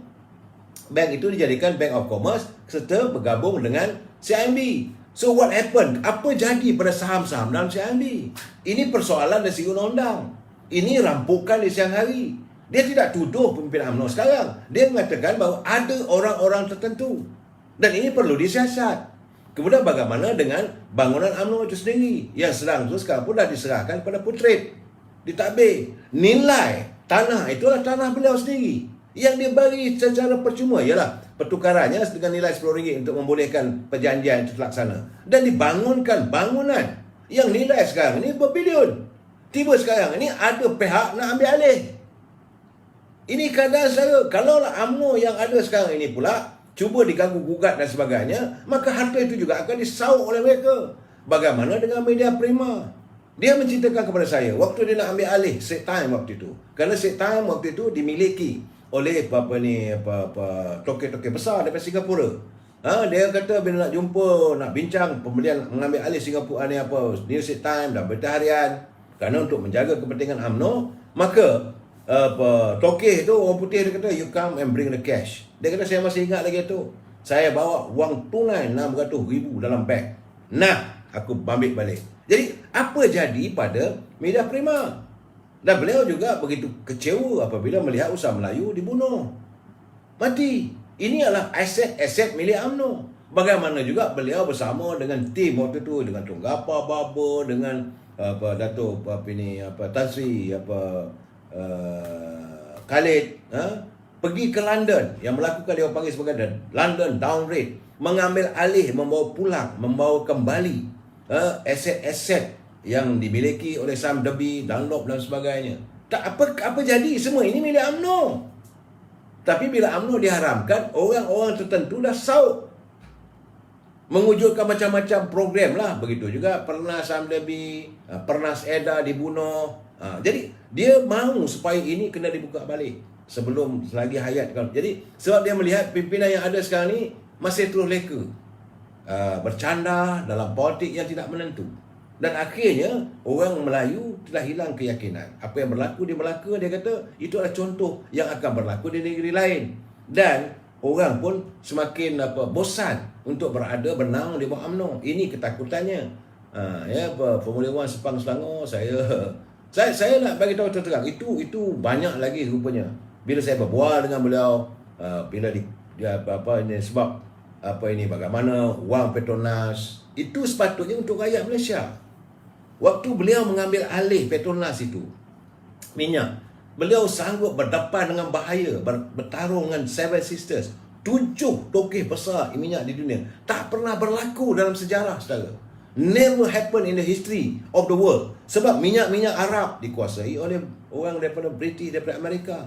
bank itu dijadikan Bank of Commerce serta bergabung dengan CIMB. So what happened? Apa jadi pada saham-saham dalam CIMB? Ini persoalan dari segi undang-undang. Ini rampukan di siang hari. Dia tidak tuduh pemimpin UMNO sekarang. Dia mengatakan bahawa ada orang-orang tertentu. Dan ini perlu disiasat. Kemudian bagaimana dengan bangunan UMNO itu sendiri? Yang sedang itu sekarang pun dah diserahkan kepada Putrid. Ditadbir. Nilai tanah itulah tanah beliau sendiri. Yang dia bagi secara percuma ialah pertukarannya dengan nilai RM10 untuk membolehkan perjanjian itu terlaksana. Dan dibangunkan bangunan yang nilai sekarang ini berbilion. Tiba sekarang ini ada pihak nak ambil alih. Ini keadaan saya. Kalaulah UMNO yang ada sekarang ini pula cuba diganggu gugat dan sebagainya, maka harta itu juga akan disauk oleh mereka. Bagaimana dengan media prima? Dia menceritakan kepada saya waktu dia nak ambil alih Straits Times waktu itu. Kerana Straits Times waktu itu dimiliki oleh toke-toke besar daripada Singapura. Dia kata bila nak jumpa, nak bincang pembelian mengambil alih Singapura ni New Straits Times dan Berita Harian, kerana untuk menjaga kepentingan UMNO, maka toke tu orang putih dia kata, you come and bring the cash. Dia kata, saya masih ingat lagi tu. Saya bawa wang tunai 600,000 dalam beg. Nah, aku ambil balik. Jadi, apa jadi pada media prima? Dan beliau juga begitu kecewa apabila melihat usaha Melayu dibunuh. Mati. Ini adalah aset-aset milik UMNO. Bagaimana juga beliau bersama dengan tim waktu itu, dengan Tun Gapar Baba, dengan Dato' Tan Sri Khalid, pergi ke London, yang melakukan dia panggil sebagai London downgrade, mengambil alih, membawa pulang, membawa kembali aset-aset yang dimiliki oleh Sam Derby, Dunlop dan sebagainya. Tak apa jadi, semua ini milik UMNO. Tapi bila UMNO diharamkan, orang-orang tertentu dah sauk mewujudkan macam-macam program lah. Begitu juga Pernas Sam Derby, Pernas Eda dibunuh. Jadi dia mahu supaya ini kena dibuka balik sebelum selagi hayat. Jadi sebab dia melihat pimpinan yang ada sekarang ni masih terus leka, bercanda dalam politik yang tidak menentu. Dan akhirnya orang Melayu telah hilang keyakinan. Apa yang berlaku di Melaka, dia kata itu adalah contoh yang akan berlaku di negeri lain. Dan orang pun semakin bosan untuk bernaung di bawah UMNO. Ini ketakutannya. Formula 1 Sepang Selangor, saya nak bagi tahu terang, itu banyak lagi rupanya. Bila saya berbual dengan beliau, sebab bagaimana wang Petronas itu sepatutnya untuk rakyat Malaysia. Waktu beliau mengambil alih Petronas itu, minyak, beliau sanggup berdepan dengan bahaya, bertarung dengan Seven Sisters, 7 tokeh besar minyak di dunia. Tak pernah berlaku dalam sejarah, saudara. Never happen in the history of the world. Sebab minyak-minyak Arab dikuasai oleh orang daripada British, daripada Amerika.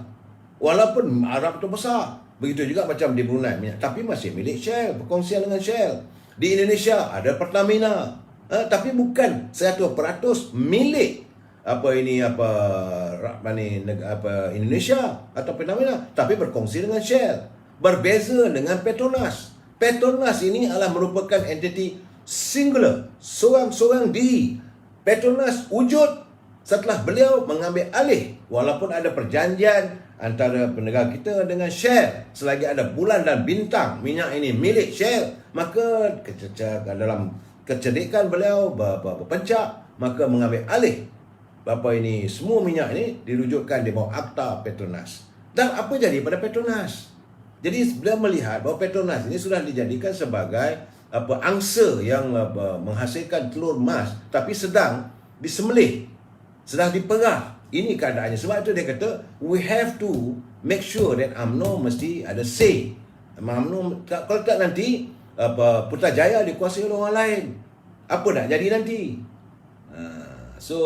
Walaupun Arab itu besar. Begitu juga macam di Brunei minyak, tapi masih milik Shell, berkongsian dengan Shell. Di Indonesia ada Pertamina, tapi bukan 100% milik Indonesia atau Pertamina, tapi berkongsi dengan Shell. Berbeza dengan Petronas. Petronas ini adalah merupakan entiti singular, seorang-seorang diri. Petronas wujud setelah beliau mengambil alih. Walaupun ada perjanjian antara penegak kita dengan Shell, selagi ada bulan dan bintang, minyak ini milik Shell, maka dalam kecerdikan beliau berpencak, maka mengambil alih semua minyak ini dirujukkan di bawah Akta Petronas. Dan apa jadi pada Petronas? Jadi beliau melihat bahawa Petronas ini sudah dijadikan sebagai angsa yang menghasilkan telur emas, tapi sedang disemelih, sedang diperah. Ini keadaannya. Sebab itu dia kata, we have to make sure that UMNO mesti ada say. UMNO, kalau tak nanti Putrajaya dikuasai oleh orang lain. Apa nak jadi nanti? So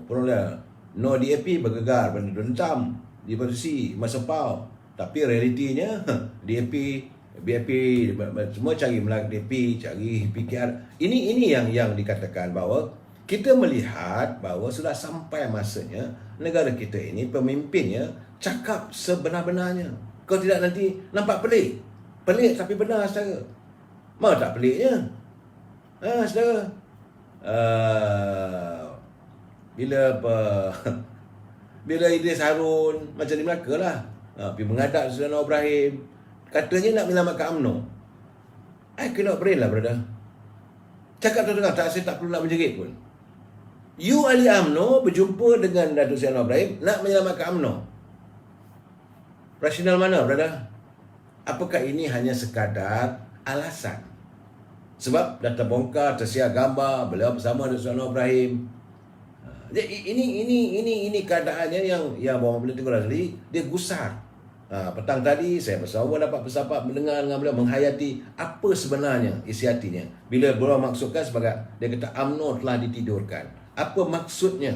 peroleh no DAP bergegar, berdendam di posisi Masa Pau. Tapi realitinya DAP, BAP semua cari melak DAP, cari PKR. Ini yang dikatakan bahawa kita melihat bahawa sudah sampai masanya negara kita ini pemimpinnya cakap sebenar-benarnya. Kalau tidak nanti nampak pelik. Pelik tapi benar, saudara. Mau tak peliknya? Saudara. Bila Idris Harun macam di Melaka lah, pergi menghadap Saudara Ibrahim, katanya nak menyelamatkan UMNO. I cannot brain lah, brother. Cakap terdengar, saya tak perlu nak menjerit pun. You ahli UMNO berjumpa dengan Datuk Seri Anwar Ibrahim nak menyelamatkan UMNO. Rasional mana, brother? Apakah ini hanya sekadar alasan? Sebab dah terbongkar, tersiar gambar beliau bersama Datuk Seri Anwar Ibrahim. Jadi ini keadaannya yang Bapak Menteri Tengku Razali dia gusar. Petang tadi saya bersama dapat bersahabat mendengar dengan beliau, menghayati apa sebenarnya isi hatinya. Bila beliau maksudkan sebagai, dia kata UMNO telah ditidurkan. Apa maksudnya?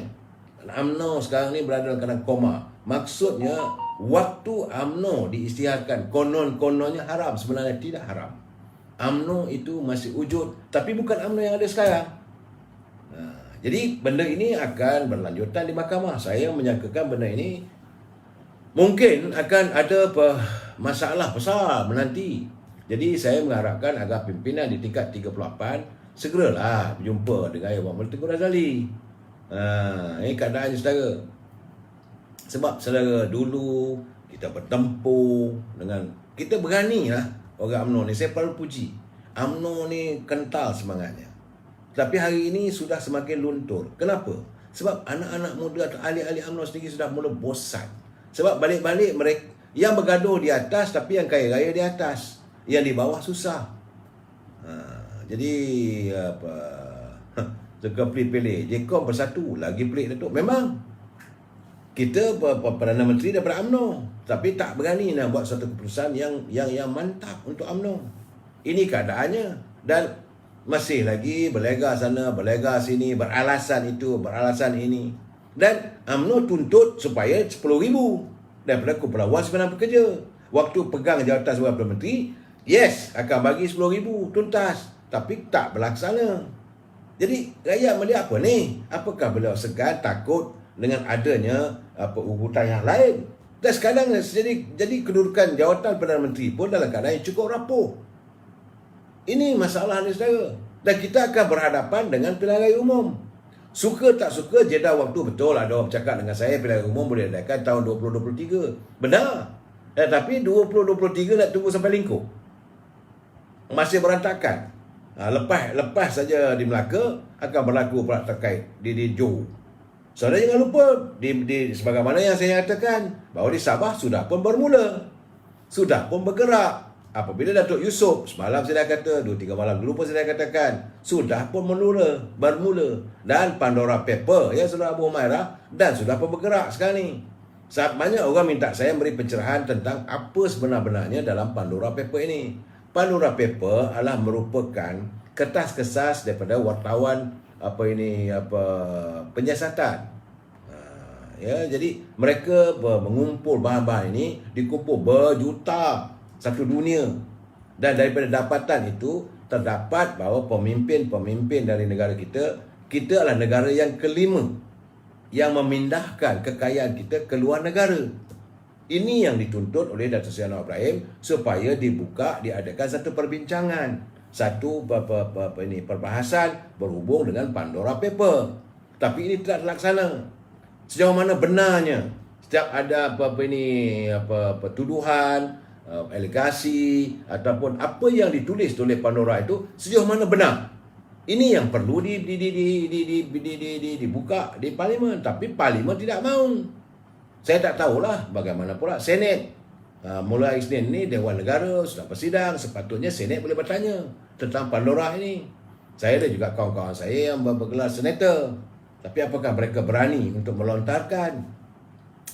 UMNO sekarang ni berada dalam keadaan koma. Maksudnya waktu UMNO diisytiharkan, konon-kononnya haram, sebenarnya tidak haram. UMNO itu masih wujud, tapi bukan UMNO yang ada sekarang. Jadi benda ini akan berlanjutan di mahkamah. Saya menyangkakan benda ini mungkin akan ada masalah besar menanti. Jadi saya mengharapkan agar pimpinan di tingkat 38 segeralah berjumpa dengan Bapak Menteri Tengku Razali. Ini keadaannya, saudara. Sebab saudara, dulu kita bertempur dengan, kita beranilah orang UMNO ni. Saya perlu puji, UMNO ni kental semangatnya. Tapi hari ini sudah semakin luntur. Kenapa? Sebab anak-anak muda atau ahli-ahli UMNO sendiri sudah mula bosan. Sebab balik-balik mereka yang bergaduh di atas, tapi yang kaya raya di atas, yang di bawah susah. Jadi apa? Suka pilih-pilih. Jekom bersatu, lagi pelik Datuk. Memang kita Perdana Menteri daripada UMNO, tapi tak berani nak buat satu keputusan yang mantap untuk UMNO. Ini keadaannya. Dan masih lagi berlega sana, berlega sini, beralasan itu, beralasan ini. Dan UMNO tuntut supaya 10,000 daripada kumpulan Wan Sebenar Pekerja. Waktu pegang jawatan sebagai Perdana Menteri, yes, akan bagi 10,000 tuntas, tapi tak berlaksana. Jadi rakyat melihat apa ni? Apakah beliau segan, takut dengan adanya urutan yang lain? Dan sekarang jadi kedudukan jawatan Perdana Menteri pun dalam keadaan yang cukup rapuh. Ini masalah ni, saudara. Dan kita akan berhadapan dengan pilihan raya umum. Suka tak suka, jeda waktu, betul ada orang bercakap dengan saya pilihan raya umum boleh diadakan tahun 2023. Benar. Tapi 2023 nak tunggu sampai lingkup. Masih berantakan. Lepas saja di Melaka akan berlaku pula terkait di Johor. Saudara jangan lupa sebagaimana yang saya nyatakan bahawa di Sabah sudah pun bermula. Sudah pun bergerak. Apabila Datuk Yusof, semalam saya dah kata, 2-3 malam dulu pun saya dah katakan, sudah pun bermula. Dan Pandora Paper, ya saudara Abu Humairah, dan sudah pun bergerak sekarang ni. Saat banyak orang minta saya beri pencerahan tentang apa sebenar-benarnya dalam Pandora Paper ini. Pandora Paper adalah merupakan kertas-kertas daripada wartawan penyiasatan. Ya, jadi mereka mengumpul bahan-bahan ini, dikumpul berjuta satu dunia. Dan daripada dapatan itu terdapat bahawa pemimpin-pemimpin dari negara kita adalah negara yang kelima yang memindahkan kekayaan kita ke luar negara. Ini yang dituntut oleh Datuk Seri Anwar Ibrahim supaya diadakan satu perbincangan, satu perbahasan berhubung dengan Pandora Paper. Tapi ini tidak terlaksana. Sejauh mana benarnya? Setiap ada tuduhan, alegasi ataupun apa yang ditulis oleh Pandora itu sejauh mana benar? Ini yang perlu dibuka di Parlimen, tapi Parlimen tidak mahu. Saya tak tahulah bagaimana pula Senate. Mulai Isnin ni Dewan Negara sudah bersidang, sepatutnya Senate boleh bertanya tentang Pandora ini. Saya ada juga kawan-kawan saya yang bergelar senator, tapi apakah mereka berani untuk melontarkan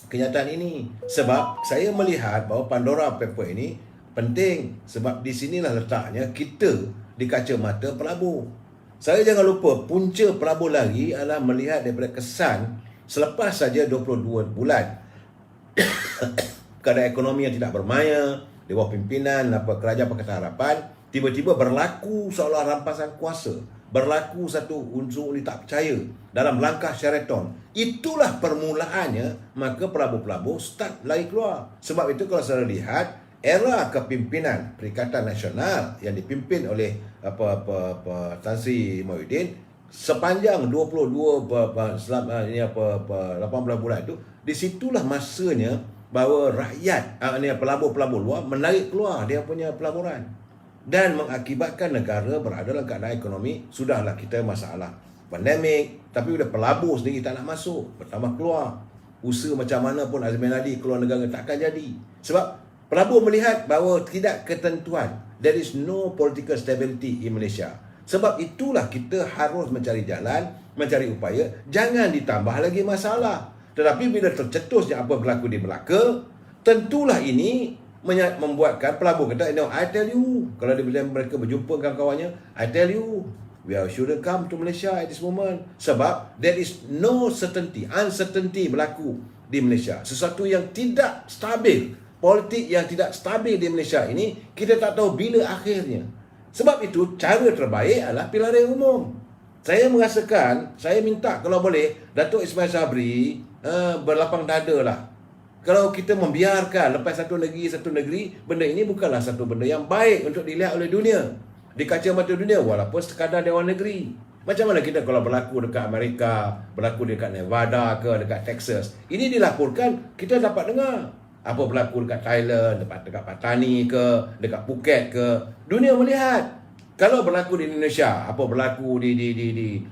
kenyataan ini? Sebab saya melihat bahawa Pandora Paper ini penting, sebab di sinilah letaknya kita di kacamata pelabur. Saya jangan lupa punca pelabur lagi adalah melihat daripada kesan selepas saja 22 bulan keadaan ekonomi yang tidak bermaya di bawah pimpinan Kerajaan Pakatan Harapan, tiba-tiba berlaku seolah rampasan kuasa, berlaku satu unsur ini tak percaya dalam langkah Sheraton. Itulah permulaannya, maka pelabur-pelabur start lari keluar. Sebab itu kalau saya lihat era kepimpinan Perikatan Nasional yang dipimpin oleh Tan Sri Muhyiddin sepanjang 18 bulan itu, disitulah masanya bahawa rakyat, pelabur-pelabur luar menarik keluar dia punya pelaburan dan mengakibatkan negara berada dalam keadaan ekonomi. Sudahlah kita masalah pandemik, tapi udah pelabur sendiri tak nak masuk, bertambah keluar. Usaha macam mana pun Azmin Hadi keluar negara takkan jadi. Sebab pelabur melihat bahawa tidak ketentuan. There is no political stability in Malaysia. Sebab itulah kita harus mencari jalan, mencari upaya, jangan ditambah lagi masalah. Tetapi bila tercetusnya apa berlaku di Melaka, tentulah ini membuatkan pelabur kata, no, I tell you, kalau mereka berjumpa dengan kawannya, I tell you, we shouldn't come to Malaysia at this moment. Sebab there is no certainty, uncertainty berlaku di Malaysia. Sesuatu yang tidak stabil, politik yang tidak stabil di Malaysia ini, kita tak tahu bila akhirnya. Sebab itu, cara terbaik adalah pilihan raya umum. Saya merasakan, saya minta kalau boleh, Datuk Ismail Sabri berlapang dada lah. Kalau kita membiarkan lepas satu negeri, benda ini bukanlah satu benda yang baik untuk dilihat oleh dunia. Di kaca mata dunia, walaupun sekadar Dewan Negeri. Macam mana kita kalau berlaku dekat Amerika, berlaku dekat Nevada ke, dekat Texas. Ini dilaporkan, kita dapat dengar. Apa berlaku dekat Thailand, dekat Patani ke, dekat Phuket ke. Dunia melihat. Kalau berlaku di Indonesia, apa berlaku di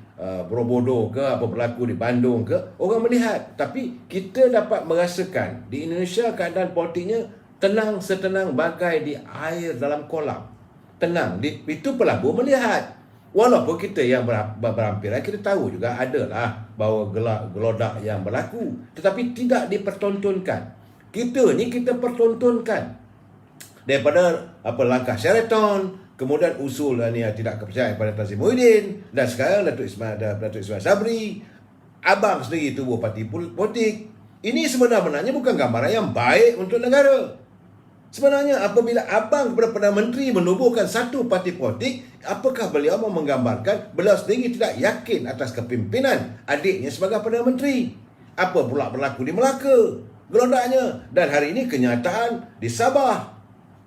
Borobudur ke, apa berlaku di Bandung ke, orang melihat. Tapi kita dapat merasakan di Indonesia keadaan politiknya tenang setenang bagai di air dalam kolam. Tenang, itu pelabur melihat. Walaupun kita yang berhampiran, kita tahu juga adalah bahawa gelodak yang berlaku, tetapi tidak dipertontonkan. Kita pertontonkan daripada langkah Sheraton, kemudian usul tidak kepercayaan pada Tan Sri Muhyiddin, dan sekarang Datuk Ismail Sabri, abang sendiri tubuh parti politik. Ini sebenarnya bukan gambaran yang baik untuk negara. Sebenarnya apabila abang kepada Perdana Menteri menubuhkan satu parti politik, apakah beliau mau menggambarkan beliau sendiri tidak yakin atas kepimpinan adiknya sebagai Perdana Menteri? Apa pula berlaku di Melaka? Gelodaknya. Dan hari ini kenyataan di Sabah.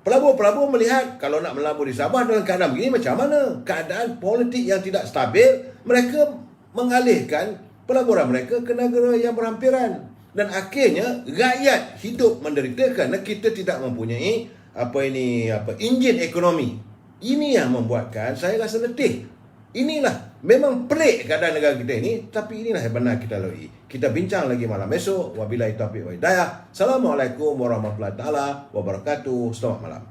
Pelabur-pelabur melihat kalau nak melabur di Sabah dalam keadaan begini macam mana? Keadaan politik yang tidak stabil, mereka mengalihkan pelaburan mereka ke negara yang berhampiran. Dan akhirnya rakyat hidup menderita kerana kita tidak mempunyai enjin ekonomi. Ini yang membuatkan saya rasa letih. Inilah memang pelik keadaan negara kita ini, tapi inilah yang benar kita lalui. Kita bincang lagi malam esok. Wabillahi taufiq wa hidayah. Assalamualaikum warahmatullahi taala wabarakatuh. Selamat malam.